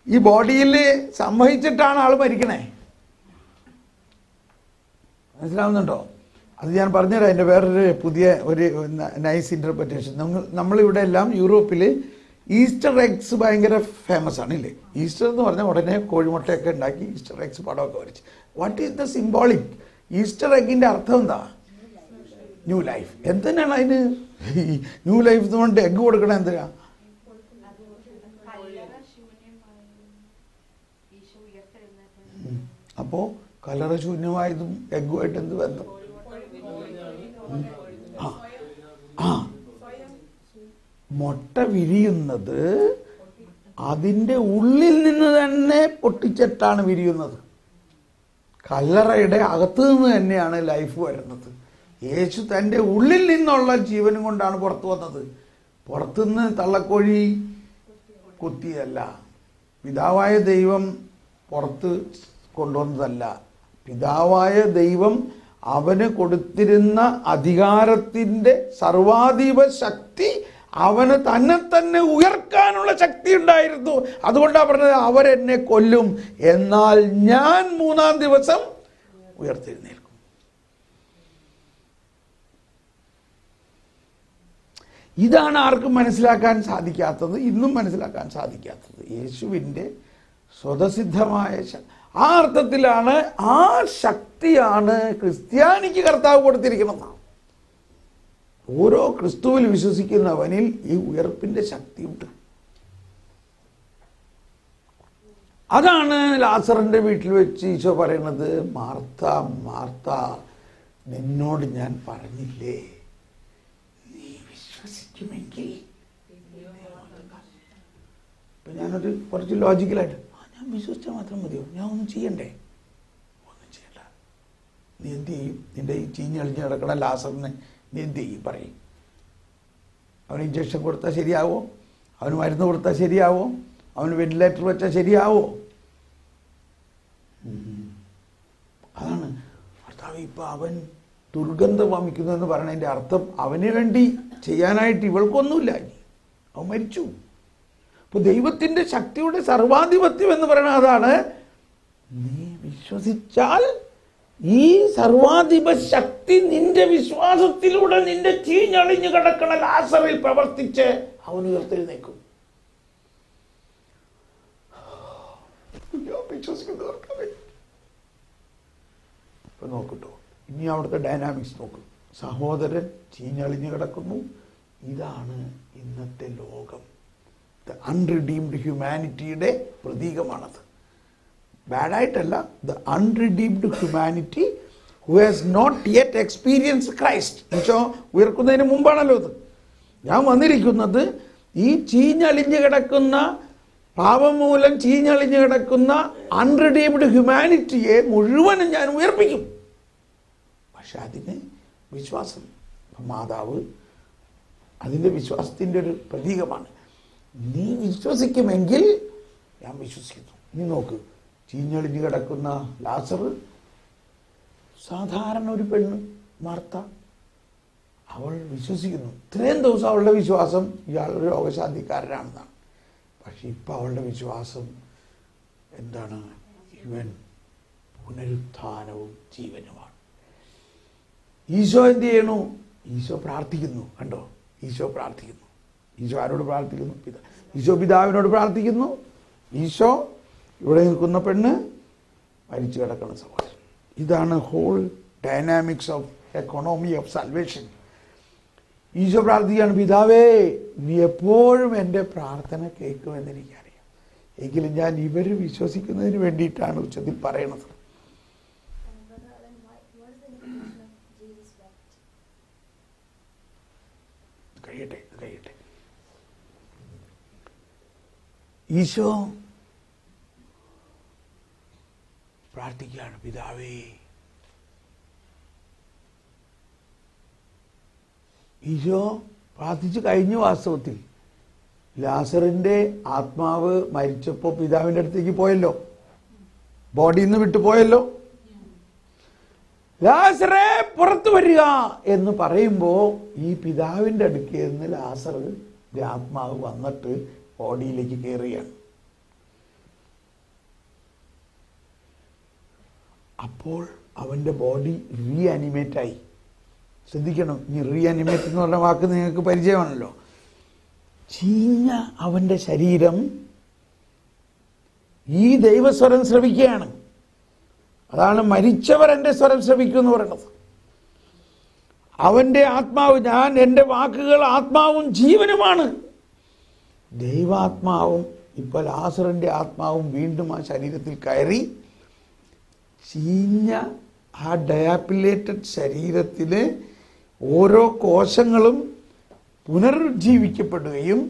ഈ ബോഡിയിൽ സംവഹിച്ചിട്ടാണ് ആൾ മരിക്കണേ. മനസ്സിലാവുന്നുണ്ടോ? അത് ഞാൻ പറഞ്ഞുതരാം. എൻ്റെ വേറൊരു പുതിയ ഒരു നൈസ് ഇൻ്റർപ്രിറ്റേഷൻ. നമ്മളിവിടെ എല്ലാം യൂറോപ്പിൽ ഈസ്റ്റർ എഗ്സ് ഭയങ്കര ഫേമസ് ആണ് ഇല്ലേ? ഈസ്റ്റർ എന്ന് പറഞ്ഞാൽ ഉടനെ കോഴിമുട്ടയൊക്കെ ഉണ്ടാക്കി ഈസ്റ്റർ എഗ്സ് പടമൊക്കെ വരച്ച്. What is the symbolic? Easter എഗിൻ്റെ അർത്ഥം എന്താ? New life. എന്തിനാണ് അതിന് ന്യൂ ലൈഫ് കൊണ്ട് എഗ്ഗ് കൊടുക്കണേ? എന്തിനാ? അപ്പോൾ കലറ ശൂന്യമായതും എഗ്ഗുമായിട്ട് എന്ത് ബന്ധം? മുട്ട വിരിയുന്നത് അതിൻ്റെ ഉള്ളിൽ നിന്ന് തന്നെ പൊട്ടിച്ചിട്ടാണ് വിരിയുന്നത്. കല്ലറയുടെ അകത്ത് നിന്ന് തന്നെയാണ് ലൈഫ് വരുന്നത്. യേശു തൻ്റെ ഉള്ളിൽ നിന്നുള്ള ജീവനും കൊണ്ടാണ് പുറത്തു വന്നത്. പുറത്തുനിന്ന് തള്ളക്കോഴി കുത്തിയല്ല. പിതാവായ ദൈവം പുറത്ത് കൊണ്ടുവന്നതല്ല. പിതാവായ ദൈവം അവന് കൊടുത്തിരുന്ന അധികാരത്തിൻ്റെ സർവാധിപ ശക്തി അവന് തന്നെ ഉയർക്കാനുള്ള ശക്തി ഉണ്ടായിരുന്നു. അതുകൊണ്ടാണ് പറഞ്ഞത് അവരെന്നെ കൊല്ലും, എന്നാൽ ഞാൻ 3-ാം ദിവസം ഉയർത്തെഴുന്നേൽക്കും. ഇതാണ് ആർക്കും മനസ്സിലാക്കാൻ സാധിക്കാത്തത്, ഇന്നും മനസ്സിലാക്കാൻ സാധിക്കാത്തത്. യേശുവിൻ്റെ സ്വതസിദ്ധമായ ആ അർത്ഥത്തിലാണ്, ആ ശക്തിയാണ് ക്രിസ്ത്യാനിക്ക് കർത്താവ് കൊടുത്തിരിക്കുന്നത്. ഓരോ ക്രിസ്തുവിൽ വിശ്വസിക്കുന്നവനിൽ ഈ ഉയർപ്പിന്റെ ശക്തിയുണ്ട്. അതാണ് ലാസറിന്റെ വീട്ടിൽ വെച്ച് ഈശോ പറയുന്നത്, മാർത്ത മാർത്ത, നിന്നോട് ഞാൻ പറഞ്ഞില്ലേ, നീ വിശ്വസിക്കുമെങ്കിൽ. ഇപ്പൊ ഞാനൊരു കുറച്ച് ലോജിക്കലായിട്ട് ഞാൻ വിശ്വസിച്ചാൽ മാത്രം മതിയോ? ഞാൻ ഒന്നും ചെയ്യണ്ടേ? ഒന്നും ചെയ്യണ്ട. നീ എന്ത് ചെയ്യും? നിന്റെ ഈ ചീഞ്ഞളിഞ്ഞ് കിടക്കണ ലാസറിനെ നീ എന്ത് ചെയ്യും? പറയും. അവന് ഇഞ്ചക്ഷൻ കൊടുത്താൽ ശരിയാവോ? അവന് മരുന്ന് കൊടുത്താൽ ശരിയാവോ? അവന് വെന്റിലേറ്റർ വെച്ചാൽ ശരിയാവോ? അതാണ് ഭർത്താവ് ഇപ്പം അവൻ ദുർഗന്ധം വമിക്കുന്നു എന്ന് പറയണതിൻ്റെ അർത്ഥം അവന് വേണ്ടി ചെയ്യാനായിട്ട് ഇവൾക്കൊന്നുമില്ല, അവൻ മരിച്ചു. അപ്പോൾ ദൈവത്തിൻ്റെ ശക്തിയുടെ സർവാധിപത്യം എന്ന് പറയുന്നത് അതാണ്. നീ വിശ്വസിച്ചാൽ ഈ സർവാധിപ ശക്തി നിന്റെ വിശ്വാസത്തിലൂടെ നിന്റെ ചീഞ്ഞളിഞ്ഞു കിടക്കണ ലാസറിൽ പ്രവർത്തിച്ച് അവൻ ഉയർത്തെഴുന്നേക്കും. വിശ്വസിക്കുന്നവർക്ക് ഇപ്പൊ നോക്കട്ടോ, ഇനി അവിടുത്തെ ഡൈനാമിക്സ് നോക്കും. സഹോദരൻ ചീഞ്ഞളിഞ്ഞു കിടക്കുന്നു. ഇതാണ് ഇന്നത്തെ ലോകം. ദ അൺറിഡീംഡ് ഹ്യൂമാനിറ്റിയുടെ പ്രതീകമാണത്. ബാഡായിട്ടല്ല, the unredeemed humanity who has not yet experience Christ. എന്നുവെച്ചോ ഉയർക്കുന്നതിന് മുമ്പാണല്ലോ ഇത്. ഞാൻ വന്നിരിക്കുന്നത് ഈ ചീഞ്ഞളിഞ്ഞു കിടക്കുന്ന, പാപം മൂലം ചീഞ്ഞളിഞ്ഞു കിടക്കുന്ന അൺറിഡീംഡ് ഹ്യൂമാനിറ്റിയെ മുഴുവനും ഞാൻ ഉയർപ്പിക്കും. പക്ഷെ അതിന് വിശ്വാസം, മാതാവ് അതിൻ്റെ വിശ്വാസത്തിൻ്റെ ഒരു പ്രതീകമാണ്. നീ വിശ്വസിക്കുമെങ്കിൽ ഞാൻ വിശ്വസിക്കുന്നു. നീ നോക്ക്, ചീഞ്ഞളിഞ്ഞു കിടക്കുന്ന ലാസർ, സാധാരണ ഒരു പെണ്ണ് മാർത്ത, അവൾ വിശ്വസിക്കുന്നു. ഇത്രയും ദിവസം അവളുടെ വിശ്വാസം ഇയാളൊരു രോഗശാന്തിക്കാരനാണെന്നാണ്. പക്ഷെ ഇപ്പം അവളുടെ വിശ്വാസം എന്താണ്? ഇവൻ പുനരുത്ഥാനവും ജീവനുമാണ്. ഈശോ എന്ത് ചെയ്യണു? ഈശോ പ്രാർത്ഥിക്കുന്നു. കണ്ടോ? ഈശോ പ്രാർത്ഥിക്കുന്നു. ഈശോ ആരോട് പ്രാർത്ഥിക്കുന്നു? ഈശോ പിതാവിനോട് പ്രാർത്ഥിക്കുന്നു. ഈശോ ഇവിടെ നിൽക്കുന്ന പെണ്ണ് മരിച്ചു കിടക്കുന്ന സഹോദരൻ. ഇതാണ് whole dynamics of economy of salvation. Eesho പ്രാർത്ഥിക്കുകയാണ്, പിതാവേ നീ എപ്പോഴും എൻ്റെ പ്രാർത്ഥന കേൾക്കുമെന്ന് എനിക്കറിയാം. എങ്കിലും ഞാൻ ഇവർ വിശ്വസിക്കുന്നതിന് വേണ്ടിയിട്ടാണ് ഉച്ചത്തിൽ പറയണത്. കഴിയട്ടെ. ഈശോ പ്രാർത്ഥിക്കുകയാണ്, പിതാവേ. ഈശോ പ്രാർത്ഥിച്ചു കഴിഞ്ഞു. വാസ്തവത്തിൽ ലാസറിന്റെ ആത്മാവ് മരിച്ചപ്പോൾ പിതാവിൻ്റെ അടുത്തേക്ക് പോയല്ലോ, ബോഡിയിൽ നിന്ന് വിട്ടുപോയല്ലോ. ലാസറെ പുറത്തു വരിക എന്ന് പറയുമ്പോൾ ഈ പിതാവിൻ്റെ അടുക്കൽ നിന്ന് ലാസറിന്റെ ആത്മാവ് വന്നിട്ട് ബോഡിയിലേക്ക് കയറുകയാണ്. അപ്പോൾ അവൻ്റെ ബോഡി റീഅനിമേറ്റായി. ശ്രദ്ധിക്കണം, ഈ റീഅനിമേറ്റ് എന്ന് പറഞ്ഞ വാക്ക് നിങ്ങൾക്ക് പരിചയമാണല്ലോ. ചീഞ്ഞ അവൻ്റെ ശരീരം ഈ ദൈവസ്വരം ശ്രവിക്കുകയാണ്. അതാണ് മരിച്ചവർ എൻ്റെ സ്വരം ശ്രവിക്കും എന്ന് പറയുന്നത്. അവൻ്റെ ആത്മാവ്, ഞാൻ എൻ്റെ വാക്കുകൾ ആത്മാവും ജീവനുമാണ്. ദൈവാത്മാവും ഇപ്പോൾ ലാസറിൻ്റെ ആത്മാവും വീണ്ടും ആ ശരീരത്തിൽ കയറി ചീഞ്ഞ ആ ഡയാപ്പിലേറ്റഡ് ശരീരത്തിലെ ഓരോ കോശങ്ങളും പുനരുജ്ജീവിക്കപ്പെടുകയും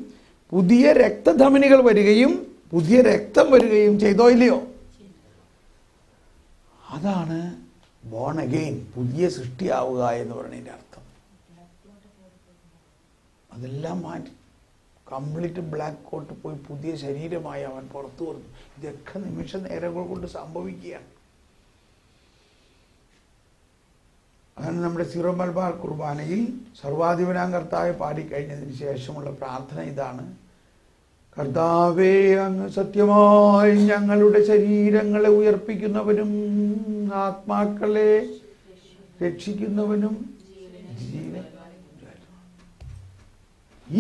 പുതിയ രക്തധമനികൾ വരികയും പുതിയ രക്തം വരികയും ചെയ്തോ ഇല്ലയോ? അതാണ് ബോൺ അഗെയിൻ, പുതിയ സൃഷ്ടിയാവുക എന്ന് പറയുന്നതിൻ്റെ അർത്ഥം. അതെല്ലാം മാറ്റി കംപ്ലീറ്റ് ബ്ലാക്ക് കോട്ട് പോയി പുതിയ ശരീരമായി അവൻ പുറത്തു വന്നു. ഇതൊക്കെ നിമിഷ നേരങ്ങൾ കൊണ്ട് സംഭവിക്കുകയാണ്. അതാണ് നമ്മുടെ സീറോ മലബാർ കുർബാനയിൽ സർവാധിപനാം കർത്താവെ പാടിക്കഴിഞ്ഞതിന് ശേഷമുള്ള പ്രാർത്ഥന ഇതാണ്: കർത്താവേ, അങ്ങ് സത്യമായി ഞങ്ങളുടെ ശരീരങ്ങളെ ഉയർപ്പിക്കുന്നവനും ആത്മാക്കളെ രക്ഷിക്കുന്നവനും ജീവൻ.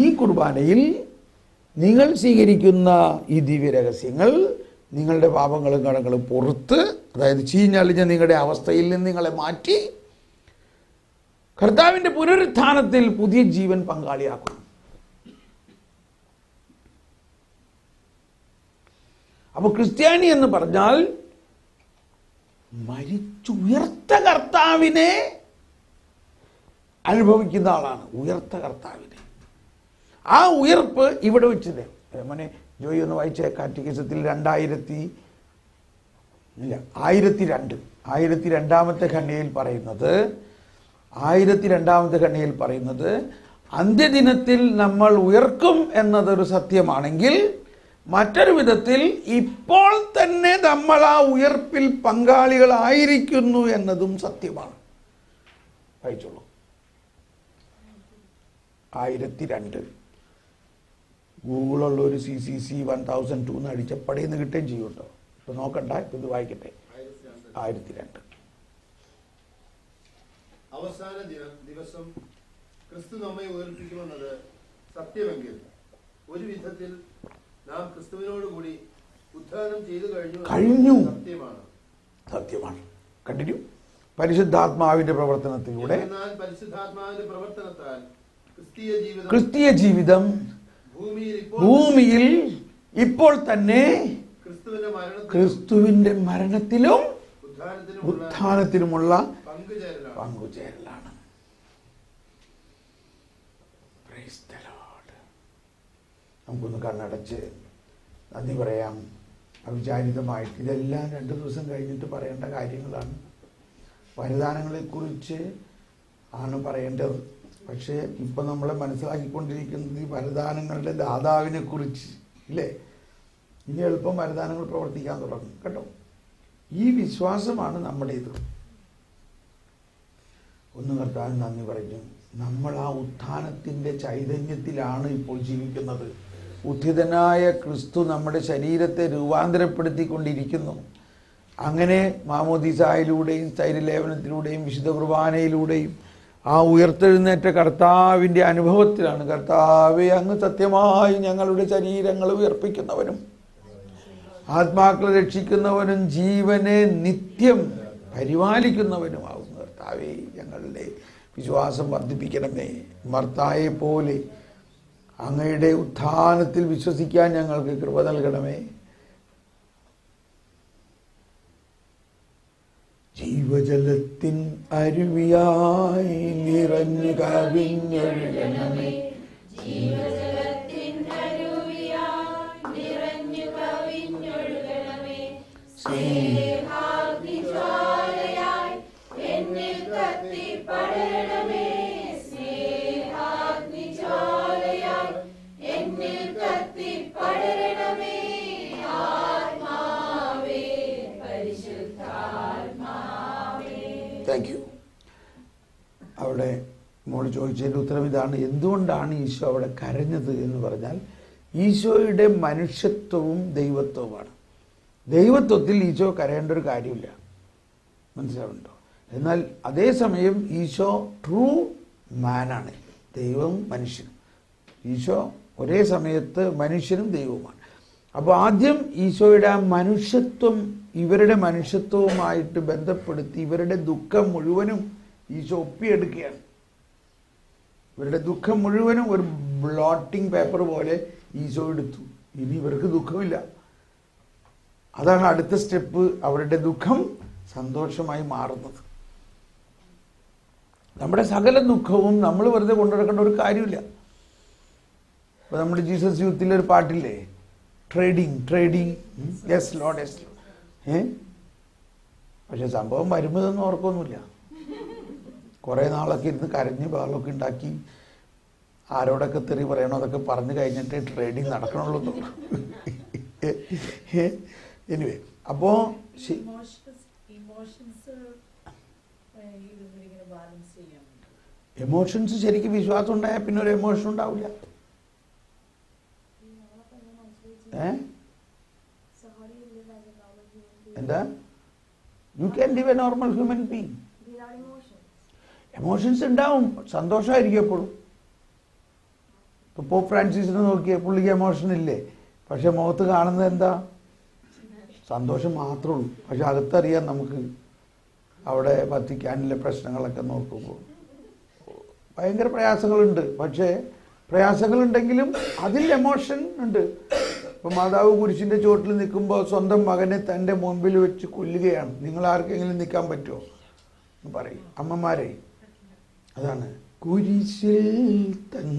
ഈ കുർബാനയിൽ നിങ്ങൾ സ്വീകരിക്കുന്ന ഈ ദിവ്യരഹസ്യങ്ങൾ നിങ്ങളുടെ പാപങ്ങളും കടങ്ങളും പുറത്ത്, അതായത് ചീഞ്ഞളിഞ്ഞ നിങ്ങളുടെ അവസ്ഥയിൽ നിന്ന് നിങ്ങളെ മാറ്റി കർത്താവിൻ്റെ പുനരുത്ഥാനത്തിൽ പുതിയ ജീവൻ പങ്കാളിയാക്കും. അപ്പോൾ ക്രിസ്ത്യാനി എന്ന് പറഞ്ഞാൽ മരിച്ചുയർത്ത കർത്താവിനെ അനുഭവിക്കുന്ന ആളാണ്. ഉയർത്ത കർത്താവിനെ, ആ ഉയർപ്പ് ഇവിടെ വെച്ചത്. മോനെ ജോയി ഒന്ന് വായിച്ച കാറ്റഗിസത്തിൽ 1002 ഖണ്ഡികയിൽ പറയുന്നത്, 1002 ഖണ്ഡികയിൽ പറയുന്നത് അന്ത്യദിനത്തിൽ നമ്മൾ ഉയർക്കും എന്നതൊരു സത്യമാണെങ്കിൽ, മറ്റൊരു വിധത്തിൽ ഇപ്പോൾ തന്നെ നമ്മൾ ആ ഉയർപ്പിൽ പങ്കാളികളായിരിക്കുന്നു എന്നതും സത്യമാണ്. വായിച്ചോളൂ. 1002 ഗൂഗിളുള്ള ഒരു CCC 1002 എന്ന് അടിച്ചപ്പടയിൽ നിന്ന് കിട്ടുകയും ചെയ്യും കേട്ടോ. ഇപ്പൊ നോക്കണ്ട, ഇപ്പൊ ഇത് വായിക്കട്ടെ. 1002 അവസാന ദിവസം ക്രിസ്തു നമ്മെ ഉയർപ്പിക്കുമെന്നത് സത്യമെങ്കിൽ ഒരു വിധത്തിൽ നാം ക്രിസ്തുവിനോടുകൂടി ഉദ്ധാനം ചെയ്തു കഴിഞ്ഞു. സത്യമാണ്. കണ്ടിന്യൂ. പരിശുദ്ധാത്മാവിന്റെ പ്രവർത്തനത്തിലൂടെ, പരിശുദ്ധാത്മാവിന്റെ പ്രവർത്തനത്താൽ ക്രിസ്തീയ ജീവിതം ഭൂമിയിൽ ഇപ്പോൾ തന്നെ ക്രിസ്തുവിന്റെ മരണത്തിലും ഉത്ഥാനത്തിലുമുള്ള പങ്കുചേരലാണ്. നമുക്കൊന്ന് കണ്ണടച്ച് നന്ദി പറയാം അവിചാരിതമായിട്ട്. ഇതെല്ലാം 2 ദിവസം കഴിഞ്ഞിട്ട് പറയേണ്ട കാര്യങ്ങളാണ്. വരദാനങ്ങളെക്കുറിച്ച് ആണ് പറയേണ്ടത്. പക്ഷേ ഇപ്പം നമ്മളെ മനസ്സിലാക്കിക്കൊണ്ടിരിക്കുന്നത് ഈ വരദാനങ്ങളുടെ ദാതാവിനെ കുറിച്ച് ഇല്ലേ. ഇനി എളുപ്പം വരദാനങ്ങൾ പ്രവർത്തിക്കാൻ തുടങ്ങും കേട്ടോ. ഈ വിശ്വാസമാണ് നമ്മുടേത്. ഒന്ന് കർത്താവിന് നന്ദി പറഞ്ഞു. നമ്മൾ ആ ഉത്ഥാനത്തിൻ്റെ ചൈതന്യത്തിലാണ് ഇപ്പോൾ ജീവിക്കുന്നത്. ഉത്ഥിതനായ ക്രിസ്തു നമ്മുടെ ശരീരത്തെ രൂപാന്തരപ്പെടുത്തിക്കൊണ്ടിരിക്കുന്നു. അങ്ങനെ മാമോദീസായിലൂടെയും സ്ഥൈര്യലേപനത്തിലൂടെയും വിശുദ്ധ കുർബാനയിലൂടെയും ആ ഉയർത്തെഴുന്നേറ്റ കർത്താവിൻ്റെ അനുഭവത്തിലാണ് കർത്താവെ അങ്ങ് സത്യമായി ഞങ്ങളുടെ ശരീരങ്ങൾ ഉയർപ്പിക്കുന്നവനും ആത്മാക്കളെ രക്ഷിക്കുന്നവനും ജീവനെ നിത്യം പരിപാലിക്കുന്നവനുമാകുന്നു. കർത്താവെ ഞങ്ങളുടെ വിശ്വാസം വർദ്ധിപ്പിക്കണമേ. മർത്തായെ പോലെ അങ്ങയുടെ ഉത്ഥാനത്തിൽ വിശ്വസിക്കാൻ ഞങ്ങൾക്ക് കൃപ നൽകണമേ. ജീവജലത്തിൻ അരുവിയായി നിറഞ്ഞു കവിഞ്ഞൊഴുകണമേ. Thank you. അവിടെ മോള് ചോദിച്ചതിൻ്റെ ഉത്തരം ഇതാണ്. എന്തുകൊണ്ടാണ് ഈശോ അവിടെ കരഞ്ഞത് എന്ന് പറഞ്ഞാൽ ഈശോയുടെ മനുഷ്യത്വവും ദൈവത്വവുമാണ്. ദൈവത്വത്തിൽ ഈശോ കരയേണ്ട ഒരു കാര്യമില്ല, മനസ്സിലാവുന്നുണ്ടോ? എന്നാൽ അതേസമയം ഈശോ ട്രൂ മാനാണ്, ദൈവവും മനുഷ്യനും. ഈശോ ഒരേ സമയത്ത് മനുഷ്യനും ദൈവവുമാണ്. അപ്പോൾ ആദ്യം ഈശോയുടെ ആ മനുഷ്യത്വം ഇവരുടെ മനുഷ്യത്വവുമായിട്ട് ബന്ധപ്പെടുത്തി ഇവരുടെ ദുഃഖം മുഴുവനും ഈശോ ഒപ്പിയെടുക്കുകയാണ്. ഇവരുടെ ദുഃഖം മുഴുവനും ഒരു ബ്ലോട്ടിംഗ് പേപ്പർ പോലെ ഈശോ എടുത്തു. ഇനി ഇവർക്ക് ദുഃഖമില്ല. അതാണ് അടുത്ത സ്റ്റെപ്പ്. അവരുടെ ദുഃഖം സന്തോഷമായി മാറുന്നത്. നമ്മുടെ സകല ദുഃഖവും നമ്മൾ വെറുതെ കൊണ്ടുനടക്കേണ്ട ഒരു കാര്യമില്ല. ഇപ്പൊ നമ്മുടെ ജീസസ് യൂത്തിലൊരു പാട്ടില്ലേ, trading yes Lord yes Lord. പക്ഷെ സംഭവം വരുന്നതെന്ന് ഓർക്കൊന്നുമില്ല. കുറേ നാളൊക്കെ ഇരുന്ന് കരഞ്ഞ് ബഹളമൊക്കെ ഉണ്ടാക്കി ആരോടൊക്കെ തെറി പറയണോ അതൊക്കെ പറഞ്ഞു കഴിഞ്ഞിട്ട് ട്രേഡിങ് നടക്കണുള്ളൂ. എനിവേ, അപ്പോൾ എമോഷൻസ് ശരിക്കും വിശ്വാസം ഉണ്ടായാൽ പിന്നെ ഒരു എമോഷൻ ഉണ്ടാവില്ല. എന്താ? You can live A normal human being. Emotions ഉണ്ടാവും, സന്തോഷമായിരിക്കും എപ്പോഴും. ഇപ്പൊ പോപ്പ് ഫ്രാൻസിസിനെ നോക്കിയ പുള്ളിക്ക് എമോഷൻ ഇല്ലേ, പക്ഷെ മുഖത്ത് കാണുന്നത് എന്താ? സന്തോഷം മാത്രമേ ഉള്ളൂ. പക്ഷെ അകത്തറിയാം നമുക്ക് അവിടെ വത്തിക്കാനിലെ പ്രശ്നങ്ങളൊക്കെ നോക്കുമ്പോൾ ഭയങ്കര പ്രയാസങ്ങളുണ്ട്. പക്ഷേ പ്രയാസങ്ങളുണ്ടെങ്കിലും അതിൽ എമോഷൻ ഉണ്ട്. ഇപ്പം മാതാവ് കുരിശിൻ്റെ ചുവട്ടിൽ നിൽക്കുമ്പോൾ സ്വന്തം മകനെ തൻ്റെ മുമ്പിൽ വെച്ച് കൊല്ലുകയാണ്. നിങ്ങൾ ആർക്കെങ്കിലും നിൽക്കാൻ പറ്റുമോ എന്ന് പറയും അമ്മമാരെ. അതാണ് കുരിശിൽ തൻ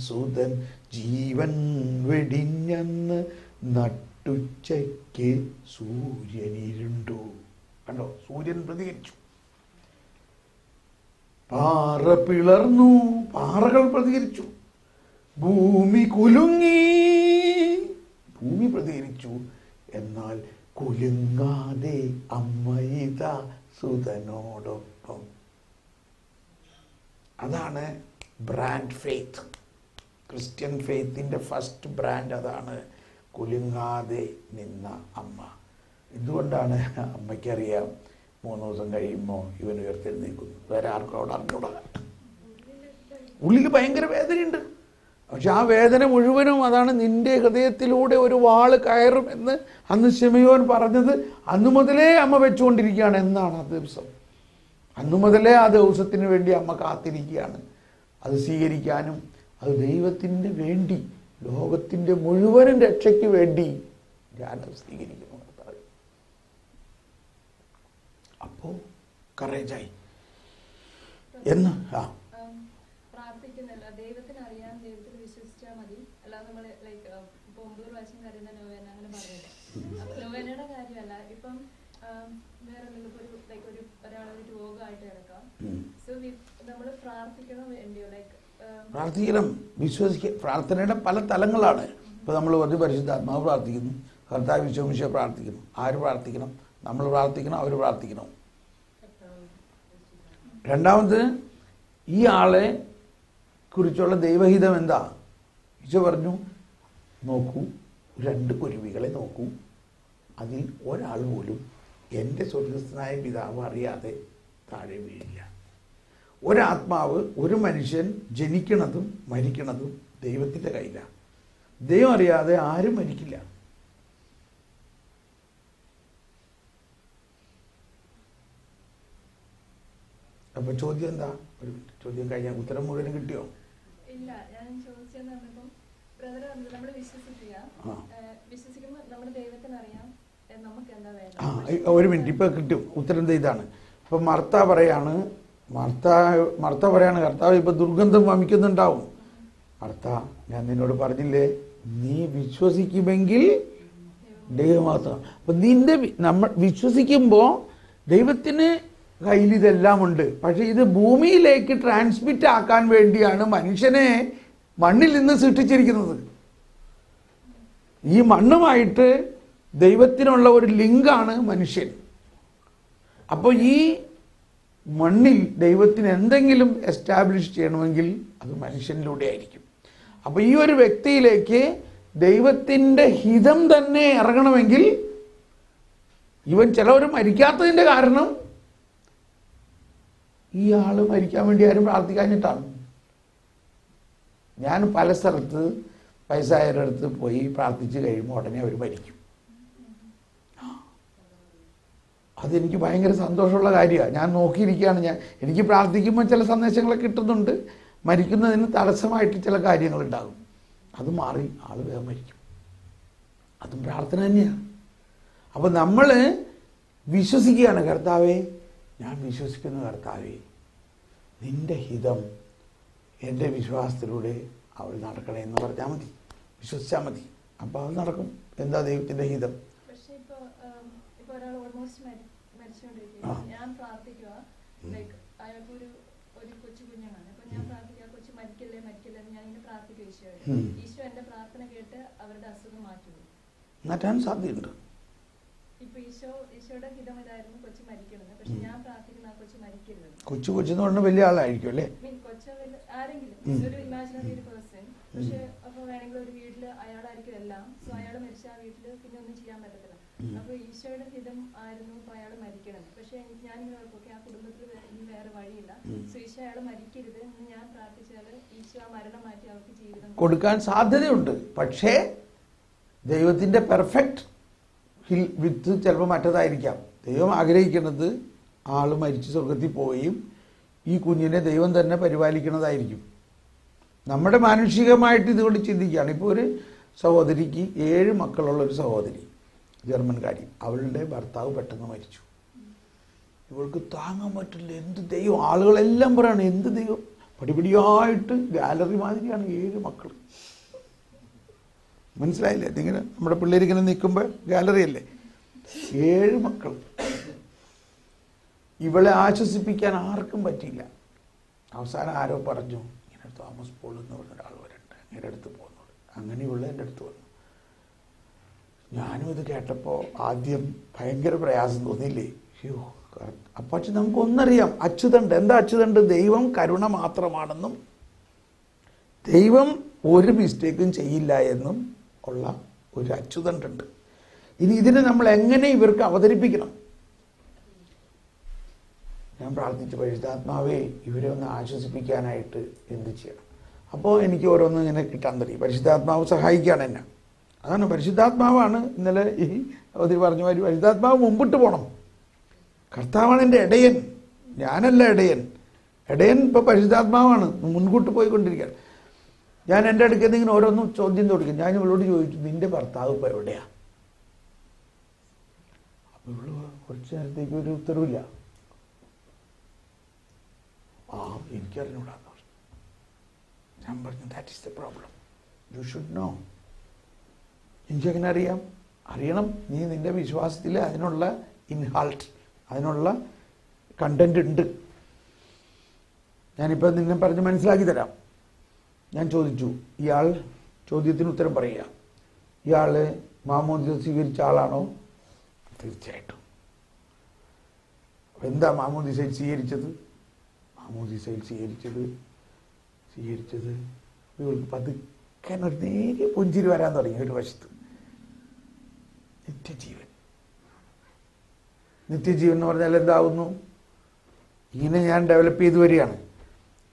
സുതൻ ജീവൻ വെടിഞ്ഞന്ന് നട്ടുച്ചയ്ക്ക് സൂര്യനിരുണ്ടു. കണ്ടോ, സൂര്യൻ പ്രതികരിച്ചു. പാറ പിളർന്നു, പാറകൾ പ്രതികരിച്ചു. ഭൂമി കുലുങ്ങി, ഭൂമി പ്രതികരിച്ചു. എന്നാൽ കുലുങ്ങാതെ അമ്മയിത സുതനോടൊപ്പം. അതാണ് ബ്രാൻഡ് ഫെയ്ത്ത്. ക്രിസ്ത്യൻ ഫെയ്ത്തിൻ്റെ ഫസ്റ്റ് ബ്രാൻഡ് അതാണ്, കുലുങ്ങാതെ നിന്ന അമ്മ. എന്തുകൊണ്ടാണ്? അമ്മയ്ക്കറിയാം 3 ദിവസം കഴിയുമ്പോൾ ഇവൻ ഉയർത്തെഴുന്നേൽക്കുന്നു. വേറെ ആർക്കും അവിടെ അറിഞ്ഞൂടാ. ഉള്ളിൽ ഭയങ്കര വേദനയുണ്ട്. പക്ഷെ ആ വേദന മുഴുവനും അതാണ് നിന്റെ ഹൃദയത്തിലൂടെ ഒരു വാള് കയറും എന്ന് അന്ന് ശിമയോൻ പറഞ്ഞത് അന്നു മുതലേ അമ്മ വെച്ചുകൊണ്ടിരിക്കുകയാണ്. എന്നാണ് ആ ദിവസം? അന്നു മുതലേ ആ ദിവസത്തിന് വേണ്ടി അമ്മ കാത്തിരിക്കുകയാണ്. അത് സ്വീകരിക്കാനും അത് ദൈവത്തിൻ്റെ വേണ്ടി, ലോകത്തിൻ്റെ മുഴുവനും രക്ഷയ്ക്ക് വേണ്ടി ഞാനത് സ്വീകരിക്കുന്നു. അപ്പോൾ കറേജായി എന്ന് പ്രാർത്ഥിക്കുന്നില്ല. ദൈവത്തിന് അറിയാൻ, ദൈവത്തിൽ വിശ്വസിച്ചാൽ മതി. അല്ലാതെ നമ്മൾ ലൈക്ക് ഇപ്പൊ 9 പ്രാവശ്യം കരുതുന്ന നോവേന അങ്ങനെ പറഞ്ഞില്ല. അപ്പൊ നോവേനയുടെ കാര്യമല്ല. ഇപ്പം വേറെ എന്തെങ്കിലും ലൈക്ക് ഒരാളൊരു രോഗമായിട്ട് കിടക്കാം. സോ നമ്മൾ പ്രാർത്ഥിക്കണം വേണ്ടിയോ? ലൈക്ക് പ്രാർത്ഥിക്കണം, വിശ്വസിക്കുക. പ്രാർത്ഥനയുടെ പല തലങ്ങളാണ്. ഇപ്പൊ നമ്മൾ ഒരു പരിശുദ്ധാത്മാവ് പ്രാർത്ഥിക്കുന്നു, കർത്താവ് വിശ്വസിച്ച് പ്രാർത്ഥിക്കുന്നു. ആര് പ്രാർത്ഥിക്കണം? നമ്മൾ പ്രാർത്ഥിക്കണം, അവർ പ്രാർത്ഥിക്കണം. രണ്ടാമത് ഈ ആളെ കുറിച്ചുള്ള ദൈവഹിതം എന്താ? ഈശോ പറഞ്ഞു, നോക്കൂ, 2 കുരുവികളെ നോക്കൂ, അതിൽ ഒരാൾ പോലും എൻ്റെ സ്വർഗസ്ഥനായ പിതാവ് അറിയാതെ താഴെ വീഴില്ല. ഒരാത്മാവ്, ഒരു മനുഷ്യൻ ജനിക്കണതും മരിക്കണതും ദൈവത്തിൻ്റെ കയ്യിലാണ്. ദൈവം അറിയാതെ ആരും മരിക്കില്ല. അപ്പൊ ചോദ്യം എന്താ? ഒരു ചോദ്യം കഴിഞ്ഞാൽ ഉത്തരം മുഴുവനും കിട്ടിയോ? ഇല്ല, ഞാൻ ചോദിച്ചെന്ന് പറഞ്ഞപ്പം ബ്രദർ പറഞ്ഞത് നമ്മൾ വിശ്വസിക്കുമ്പോൾ നമ്മുടെ ദൈവത്തിനറിയാം നമുക്ക് എന്താ വേണ്ടത്. ഒരു മിനിറ്റ്, ഇപ്പൊ കിട്ടും ഉത്തരം. ഇതാണ് ഇപ്പൊ മർത്ത പറയാണ്, മർത്ത പറയാണ്, കർത്താവ് ഇപ്പൊ ദുർഗന്ധം വമിക്കുന്നുണ്ടാവും. മർത്ത, ഞാൻ നിന്നോട് പറഞ്ഞില്ലേ, നീ വിശ്വസിക്കുമെങ്കിൽ ദൈവമാത്രം. അപ്പൊ നമ്മൾ വിശ്വസിക്കുമ്പോ ദൈവത്തിന് കയ്യിൽ ഇതെല്ലാം ഉണ്ട്. പക്ഷെ ഇത് ഭൂമിയിലേക്ക് ട്രാൻസ്മിറ്റ് ആക്കാൻ വേണ്ടിയാണ് മനുഷ്യനെ മണ്ണിൽ നിന്ന് സൃഷ്ടിച്ചിരിക്കുന്നത്. ഈ മണ്ണുമായിട്ട് ദൈവത്തിനുള്ള ഒരു ലിങ്കാണ് മനുഷ്യൻ. അപ്പോൾ ഈ മണ്ണിൽ ദൈവത്തിന് എന്തെങ്കിലും എസ്റ്റാബ്ലിഷ് ചെയ്യണമെങ്കിൽ അത് മനുഷ്യനിലൂടെ ആയിരിക്കും. അപ്പോൾ ഈ ഒരു വ്യക്തിയിലേക്ക് ദൈവത്തിൻ്റെ ഹിതം തന്നെ ഇറങ്ങണമെങ്കിൽ ഇവൻ ചിലവർ മരിക്കാത്തതിൻ്റെ കാരണം ഈ ആൾ മരിക്കാൻ വേണ്ടി ആരും പ്രാർത്ഥിക്കാഞ്ഞിട്ടാണ്. ഞാൻ പല സ്ഥലത്ത് വയസ്സായവരുടെ അടുത്ത് പോയി പ്രാർത്ഥിച്ച് കഴിയുമ്പോൾ ഉടനെ അവർ മരിക്കും. അതെനിക്ക് ഭയങ്കര സന്തോഷമുള്ള കാര്യമാണ്. ഞാൻ നോക്കിയിരിക്കുകയാണ്. എനിക്ക് പ്രാർത്ഥിക്കുമ്പോൾ ചില സന്ദേശങ്ങളൊക്കെ കിട്ടുന്നുണ്ട്. മരിക്കുന്നതിന് തടസ്സമായിട്ട് ചില കാര്യങ്ങളുണ്ടാകും. അത് മാറി ആൾ വേഗം മരിക്കും. അതും പ്രാർത്ഥന തന്നെയാണ്. അപ്പോൾ നമ്മൾ വിശ്വസിക്കുകയാണ്, കർത്താവേ, ഞാൻ വിശ്വസിക്കുന്നു കർത്താവേ, നിന്റെ ഹിതം എൻ്റെ വിശ്വാസത്തിലൂടെ അവൾ നടക്കണേ എന്ന് പറഞ്ഞാൽ മതി, വിശ്വസിച്ചാൽ മതി. അപ്പോൾ അത് നടക്കും. എന്താ ദൈവത്തിൻ്റെ ഹിതം? പക്ഷേ ഇപ്പോൾ ഒരാൾ ഓൾമോസ്റ്റ് മരിച്ചുകൊണ്ടിരിക്കുക, ഞാൻ പ്രാർത്ഥിക്കുക, ലൈക്ക് അയാൾക്ക് ഒരു കൊച്ചു കുഞ്ഞാണ്. അപ്പോൾ ഞാൻ പ്രാർത്ഥിക്കുക, കൊച്ചു മരിക്കല്ലേ മരിക്കല്ലേ എന്ന് ഞാൻ ഇങ്ങനെ പ്രാർത്ഥിക്കുക. ഈശോ എൻ്റെ പ്രാർത്ഥന കേട്ട് അവരുടെ അസുഖം മാറ്റുന്നു. മാറ്റാൻ സാധ്യതയുണ്ട്. ഇപ്പൊ ഈശോയുടെ ഹിതം ഇതായിരുന്നു കൊച്ചു മരിക്കരുത്, പക്ഷെ ഞാൻ പ്രാർത്ഥിക്കുന്ന ആ കൊച്ചു മരിക്കരുത്. കൊച്ചു പറഞ്ഞ വലിയ ആളായിരിക്കും അല്ലേ? കൊച്ചു ആരെങ്കിലും ഒരു ഇമാജിനറി ഒരു പേഴ്സൺ. പക്ഷെ അപ്പൊ വേണമെങ്കിൽ ഒരു വീട്ടില് അയാളായിരിക്കും എല്ലാം. സോ അയാൾ മരിച്ച ആ വീട്ടില് പിന്നെ ഒന്നും ചെയ്യാൻ പറ്റത്തില്ല. അപ്പൊ ഈശോയുടെ ഹിതം ആയിരുന്നു ഇപ്പൊ അയാൾ മരിക്കണം. പക്ഷെ ഞാനിങ്ങനെ ഓർക്കൊക്കെ ആ കുടുംബത്തിൽ ഇനി വേറെ വഴിയില്ല. സോ ഈശോ അയാൾ മരിക്കരുത് എന്ന് ഞാൻ പ്രാർത്ഥിച്ചാല് ഈശോ ആ മരണം മാറ്റി അവർക്ക് ജീവിതം കൊടുക്കാൻ സാധ്യതയുണ്ട്. പക്ഷേ ദൈവത്തിന്റെ പെർഫെക്റ്റ് വിത്ത് ചിലപ്പോൾ മറ്റതായിരിക്കാം. ദൈവം ആഗ്രഹിക്കുന്നത് ആൾ മരിച്ച് സ്വർഗത്തിൽ പോവുകയും ഈ കുഞ്ഞിനെ ദൈവം തന്നെ പരിപാലിക്കുന്നതായിരിക്കും. നമ്മുടെ മാനുഷികമായിട്ട് ഇതുകൊണ്ട് ചിന്തിക്കുകയാണ്. ഇപ്പോൾ ഒരു സഹോദരിക്ക് 7 മക്കളുള്ള ഒരു സഹോദരി, ജർമ്മൻകാരി, അവളുടെ ഭർത്താവ് പെട്ടെന്ന് മരിച്ചു. ഇവൾക്ക് താങ്ങാൻ പറ്റില്ല. എന്ത് ദൈവം! ആളുകളെല്ലാം പറയാണ്, എന്ത് ദൈവം! പടിപടിയായിട്ട് ഗാലറി മാതിരിയാണ് 7 മക്കൾ. മനസ്സിലായില്ലേ? ഇതിങ്ങനെ നമ്മുടെ പിള്ളേരിങ്ങനെ നിൽക്കുമ്പോൾ ഗാലറി അല്ലേ? 7 മക്കൾ. ഇവളെ ആശ്വസിപ്പിക്കാൻ ആർക്കും പറ്റിയില്ല. അവസാനം ആരോ പറഞ്ഞു, ഇങ്ങനെ തോമസ് പോൾ എന്ന് പറഞ്ഞ ഒരാൾ വരണ്ട, ഇങ്ങനെ അടുത്ത് പോകുന്നുള്ളൂ. അങ്ങനെ ഇവളെ എൻ്റെ അടുത്ത് വന്നു. ഞാനും ഇത് കേട്ടപ്പോൾ ആദ്യം ഭയങ്കര പ്രയാസം തോന്നിയില്ലേ? അയ്യോ, അപ്പം നമുക്കൊന്നറിയാം, അച്യുതണ്ട്. എന്താ അച്യുതണ്ട്? ദൈവം കരുണ മാത്രമാണെന്നും ദൈവം ഒരു മിസ്റ്റേക്കും ചെയ്യില്ല എന്നും ഉള്ള ഒരു അച്യുതണ്ടുണ്ട്. ഇനി ഇതിനെ നമ്മൾ എങ്ങനെ ഇവർക്ക് അവതരിപ്പിക്കണം? ഞാൻ പ്രാർത്ഥിച്ചു, പരിശുദ്ധാത്മാവേ, ഇവരെ ഒന്ന് ആശ്വസിപ്പിക്കാനായിട്ട് എന്ത് ചെയ്യണം? അപ്പോൾ എനിക്ക് ഓരോന്നും ഇങ്ങനെ കിട്ടാൻ തുടങ്ങി. പരിശുദ്ധാത്മാവ് സഹായിക്കുകയാണ് എന്നെ. അതാണ് പരിശുദ്ധാത്മാവാണ്. ഇന്നലെ ഈ അവധി പറഞ്ഞ മാതിരി പരിശുദ്ധാത്മാവ് മുമ്പിട്ട് പോകണം. കർത്താവാണ് എൻ്റെ ഇടയൻ, ഞാനല്ല ഇടയൻ. ഇടയൻ ഇപ്പോൾ പരിശുദ്ധാത്മാവാണ്, മുൻകൂട്ട് പോയിക്കൊണ്ടിരിക്കുകയാണ്. ഞാൻ എൻ്റെ അടുക്കൽ നിന്ന് ഇങ്ങനെ ഓരോന്നും ചോദ്യം തുടങ്ങി. ഞാൻ ഇവളോട് ചോദിച്ചു, നിന്റെ ഭർത്താവ് ഇപ്പോൾ എവിടെയാ? അപ്പോൾ ഇവള് കുറച്ച് നേരത്തേക്ക് ഒരു ഉത്തരവില്ല. എനിക്കറിഞ്ഞൂടാന്ന് പറഞ്ഞു. ഞാൻ പറഞ്ഞു, that is the problem, you should know. എനിക്കങ്ങനെ അറിയണം. നീ നിന്റെ വിശ്വാസത്തിൽ അതിനുള്ള ഇൻഹാൾട്ട്, അതിനുള്ള കണ്ടന്റ് ഉണ്ട്. ഞാനിപ്പോൾ നിന്നെ പറഞ്ഞ് മനസ്സിലാക്കി തരാം. ഞാൻ ചോദിച്ചു, ഇയാൾ ചോദ്യത്തിന് ഉത്തരം പറയുക, ഇയാൾ മാമോദിസ സ്വീകരിച്ച ആളാണോ? തീർച്ചയായിട്ടും. എന്താ മാമോദിസയിൽ സ്വീകരിച്ചത്? മാമോദിസയിൽ സ്വീകരിച്ചത് സ്വീകരിച്ചത് ഇവൾക്ക് പതുക്കെ ഒരു നേരിയ പുഞ്ചിരി വരാൻ തുടങ്ങി ഒരു വശത്ത്. നിത്യജീവൻ. നിത്യജീവൻ എന്ന് പറഞ്ഞാൽ എന്താവുന്നു? ഇങ്ങനെ ഞാൻ ഡെവലപ്പ് ചെയ്ത് വരികയാണ്.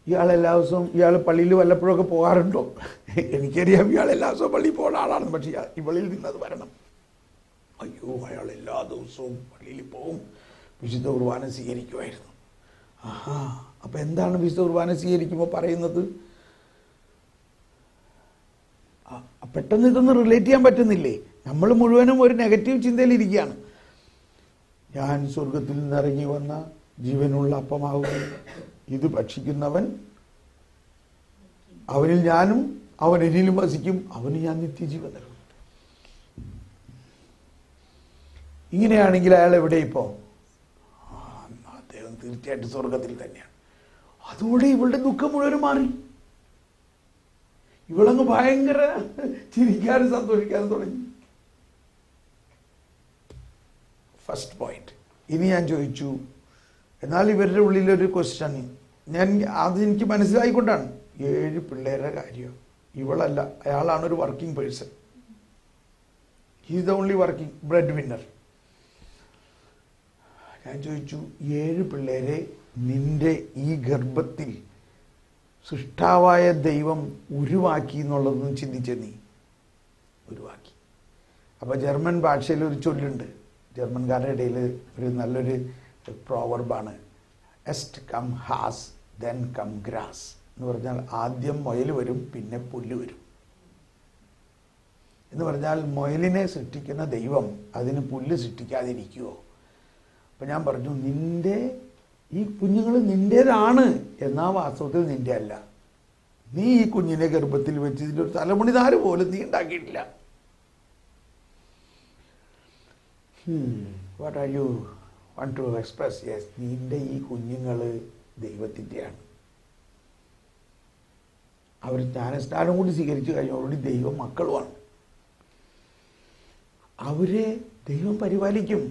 ഇയാൾ എല്ലാ ദിവസവും ഇയാൾ പള്ളിയിൽ വല്ലപ്പോഴൊക്കെ പോകാറുണ്ടോ? എനിക്കറിയാം ഇയാൾ എല്ലാ ദിവസവും പള്ളിയിൽ പോകുന്ന ആളാണ്. പക്ഷെ ഇവളിൽ നിന്നത് വരണം. അയ്യോ, അയാൾ എല്ലാ ദിവസവും പള്ളിയിൽ പോവും, വിശുദ്ധ കുർബാന സ്വീകരിക്കുമായിരുന്നു. ആഹാ, അപ്പം എന്താണ് വിശുദ്ധ കുർബാന സ്വീകരിക്കുമ്പോൾ പറയുന്നത്? പെട്ടെന്ന് ഇതൊന്ന് റിലേറ്റ് ചെയ്യാൻ പറ്റുന്നില്ലേ? നമ്മൾ മുഴുവനും ഒരു നെഗറ്റീവ് ചിന്തയിലിരിക്കുകയാണ്. ഞാൻ സ്വർഗത്തിൽ നിന്നിറങ്ങി വന്ന ജീവനുള്ള അപ്പമാവുകയും ഇത് ഭക്ഷിക്കുന്നവൻ അവനിൽ ഞാനും അവൻ എന്നിലും വസിക്കും, അവന് ഞാൻ നിത്യജീവൻ നൽകും. ഇങ്ങനെയാണെങ്കിൽ അയാൾ എവിടെ ഇപ്പോൾ? അദ്ദേഹം തീർച്ചയായിട്ടും സ്വർഗത്തിൽ തന്നെയാണ്. അതോടെ ഇവളുടെ ദുഃഖം മുഴുവൻ മാറി. ഇവളങ്ങ് ഭയങ്കര ചിരിക്കാനും സന്തോഷിക്കാനും തുടങ്ങി. First point. ഇനി ഞാൻ ചോദിച്ചു, എന്നാൽ ഇവരുടെ ഉള്ളിലൊരു ക്വസ്റ്റ്യൻ, അതെനിക്ക് മനസ്സിലായിക്കൊണ്ടാണ്. 7 പിള്ളേരുടെ കാര്യം. ഇവളല്ല, അയാളാണ് ഒരു working person. He is the only working bread winner. ഞാൻ ചോദിച്ചു, 7 പിള്ളേരെ നിന്റെ ഈ ഗർഭത്തിൽ സൃഷ്ടാവായ ദൈവം ഉരുവാക്കി എന്നുള്ളതൊന്നും ചിന്തിച്ചേ നീ? ഉരുവാക്കി. അപ്പോൾ ജർമ്മൻ ഭാഷയിൽ ഒരു ചൊല്ലുണ്ട്, ജർമ്മൻകാരുടെ ഇടയിൽ ഒരു നല്ലൊരു പ്രോവർബാണ്, എസ്റ്റ് കം ഹാസ് ദെൻ കം ഗ്രാസ് എന്ന് പറഞ്ഞാൽ ആദ്യം മുയൽ വരും, പിന്നെ പുല്ല് വരും എന്ന് പറഞ്ഞാൽ മുയലിനെ സൃഷ്ടിക്കുന്ന ദൈവം അതിന് പുല്ല് സൃഷ്ടിക്കാതിരിക്കുമോ? അപ്പം ഞാൻ പറഞ്ഞു, നിന്റെ ഈ കുഞ്ഞുങ്ങൾ നിൻ്റേതാണ്, എന്നാ വാസ്തവത്തിൽ നിൻ്റെ അല്ല. നീ ഈ കുഞ്ഞിനെ ഗർഭത്തിൽ വെച്ച് ഇതിൻ്റെ ഒരു തലമുണിതാര് പോലും നീ ഉണ്ടാക്കിയിട്ടില്ല. What are you want to express? Yes, നിന്റെ ഈ കുഞ്ഞുങ്ങൾ ദൈവത്തിൻ്റെയാണ്. അവർ ജ്ഞാനസ്നാനം കൂടി സ്വീകരിച്ചു കഴിഞ്ഞോടുകൂടി ദൈവം മക്കളുമാണ്. അവരെ ദൈവം പരിപാലിക്കും,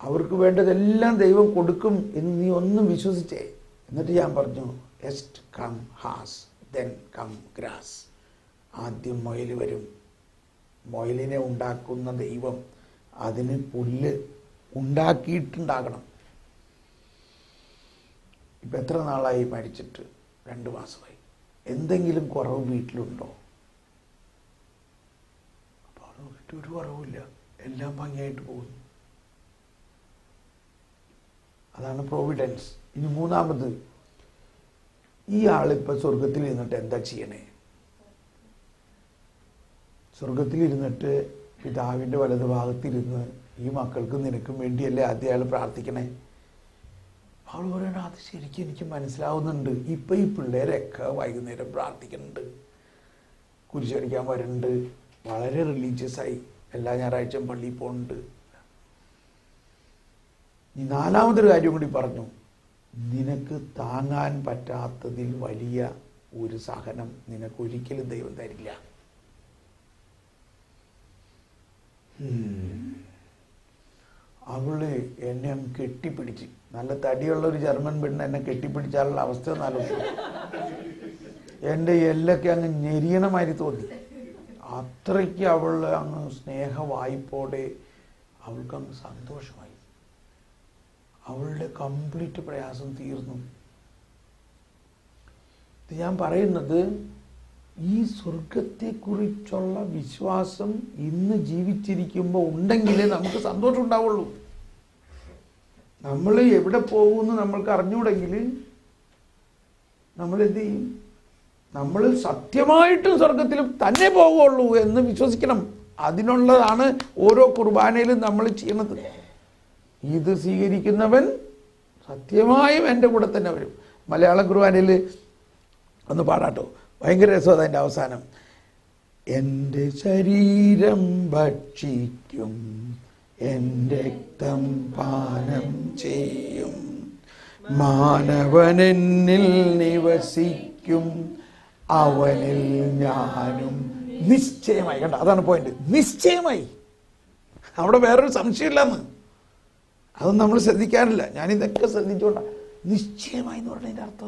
അവർക്ക് വേണ്ടതെല്ലാം ദൈവം കൊടുക്കും എന്ന് നീ ഒന്നും വിശ്വസിച്ചേ. എന്നിട്ട് ഞാൻ പറഞ്ഞു, എസ്റ്റ് കം ഹാസ് ദെൻ കം ഗ്രാസ്. ആദ്യം മുയൽ വരും. മുയലിനെ ഉണ്ടാക്കുന്ന ദൈവം അതിന് പുല്ല് ഉണ്ടാക്കിയിട്ടുണ്ടാകണം. ഇപ്പം എത്ര നാളായി മരിച്ചിട്ട്? 2 മാസമായി. എന്തെങ്കിലും കുറവ് വീട്ടിലുണ്ടോ? അപ്പോൾ വീട്ടിൽ ഒരു കുറവില്ല, എല്ലാം ഭംഗിയായിട്ട് പോകുന്നു. അതാണ് പ്രോവിഡൻസ്. ഇനി മൂന്നാമത്, ഈ ആളിപ്പോൾ സ്വർഗത്തിൽ ഇരുന്നിട്ട് എന്താ ചെയ്യണേ? സ്വർഗത്തിൽ ഇരുന്നിട്ട് പിതാവിൻ്റെ വലതുഭാഗത്തിരുന്ന് ഈ മക്കൾക്ക് നിനക്കും വേണ്ടിയല്ലേ ആദ്യം അയാൾ പ്രാർത്ഥിക്കണേ? അവൾ പറയണ, അത് ശരിക്കും എനിക്ക് മനസ്സിലാവുന്നുണ്ട്. ഇപ്പം ഈ പിള്ളേരൊക്കെ വൈകുന്നേരം പ്രാർത്ഥിക്കുന്നുണ്ട്, കുരിശടിക്കാൻ വരുന്നുണ്ട്, വളരെ റിലീജിയസായി എല്ലാ ഞായറാഴ്ചയും പള്ളിയിൽ പോകുന്നുണ്ട്. ഈ 4മതൊരു കാര്യം കൂടി പറഞ്ഞു, നിനക്ക് താങ്ങാൻ പറ്റാത്തതിൽ വലിയ ഒരു സഹനം നിനക്കൊരിക്കലും ദൈവം തരില്ല. അവള് എന്നെ കെട്ടിപ്പിടിച്ച്, നല്ല തടിയുള്ള ഒരു ജർമ്മൻ പെണ്ണ് എന്നെ കെട്ടിപ്പിടിച്ചാലുള്ള അവസ്ഥ എന്നാലോചിച്ചു. എൻ്റെ എല്ലൊക്കെ അങ്ങ് ഞെരിയണമാതിരി തോന്നി. അത്രയ്ക്ക് അവൾ അങ്ങ് സ്നേഹവായ്പോടെ അവൾക്കങ്ങ് സന്തോഷമായി. അവളുടെ കംപ്ലീറ്റ് പ്രയാസം തീർന്നു. ഇത് ഞാൻ പറയുന്നത്, ഈ സ്വർഗത്തെക്കുറിച്ചുള്ള വിശ്വാസം ഇന്ന് ജീവിച്ചിരിക്കുമ്പോൾ ഉണ്ടെങ്കിലേ നമുക്ക് സന്തോഷം ഉണ്ടാവുള്ളൂ. നമ്മൾ എവിടെ പോകുമെന്ന് നമ്മൾക്ക് അറിഞ്ഞൂടെങ്കിൽ നമ്മൾ എന്ത് ചെയ്യും? നമ്മൾ സത്യമായിട്ടും സ്വർഗത്തിൽ തന്നെ പോകുള്ളൂ എന്ന് വിശ്വസിക്കണം. അതിനുള്ളതാണ് ഓരോ കുർബാനയിലും നമ്മൾ ചെയ്യണത്. ഇത് സ്വീകരിക്കുന്നവൻ സത്യമായും എൻ്റെ കൂടെ തന്നെ വരും. മലയാള കുർബാനയിൽ ഒന്ന് പാടാട്ടോ, ഭയങ്കര രസമാണ് അതിൻ്റെ അവസാനം. എൻ്റെ ശരീരം ഭക്ഷിക്കും, എൻ്റെ രക്തം പാനം ചെയ്യും, മാനവനെന്നിൽ നിവസിക്കും, അവനിൽ ഞാനും നിശ്ചയമായി. കണ്ട, അതാണ് പോയിന്റ്. നിശ്ചയമായി. അവിടെ വേറൊരു സംശയമില്ലെന്ന്. അതൊന്നും നമ്മൾ ശ്രദ്ധിക്കാറില്ല. ഞാനിതൊക്കെ ശ്രദ്ധിച്ചുകൊണ്ടാണ്. നിശ്ചയമായി എന്ന് പറഞ്ഞതിൻ്റെ അർത്ഥം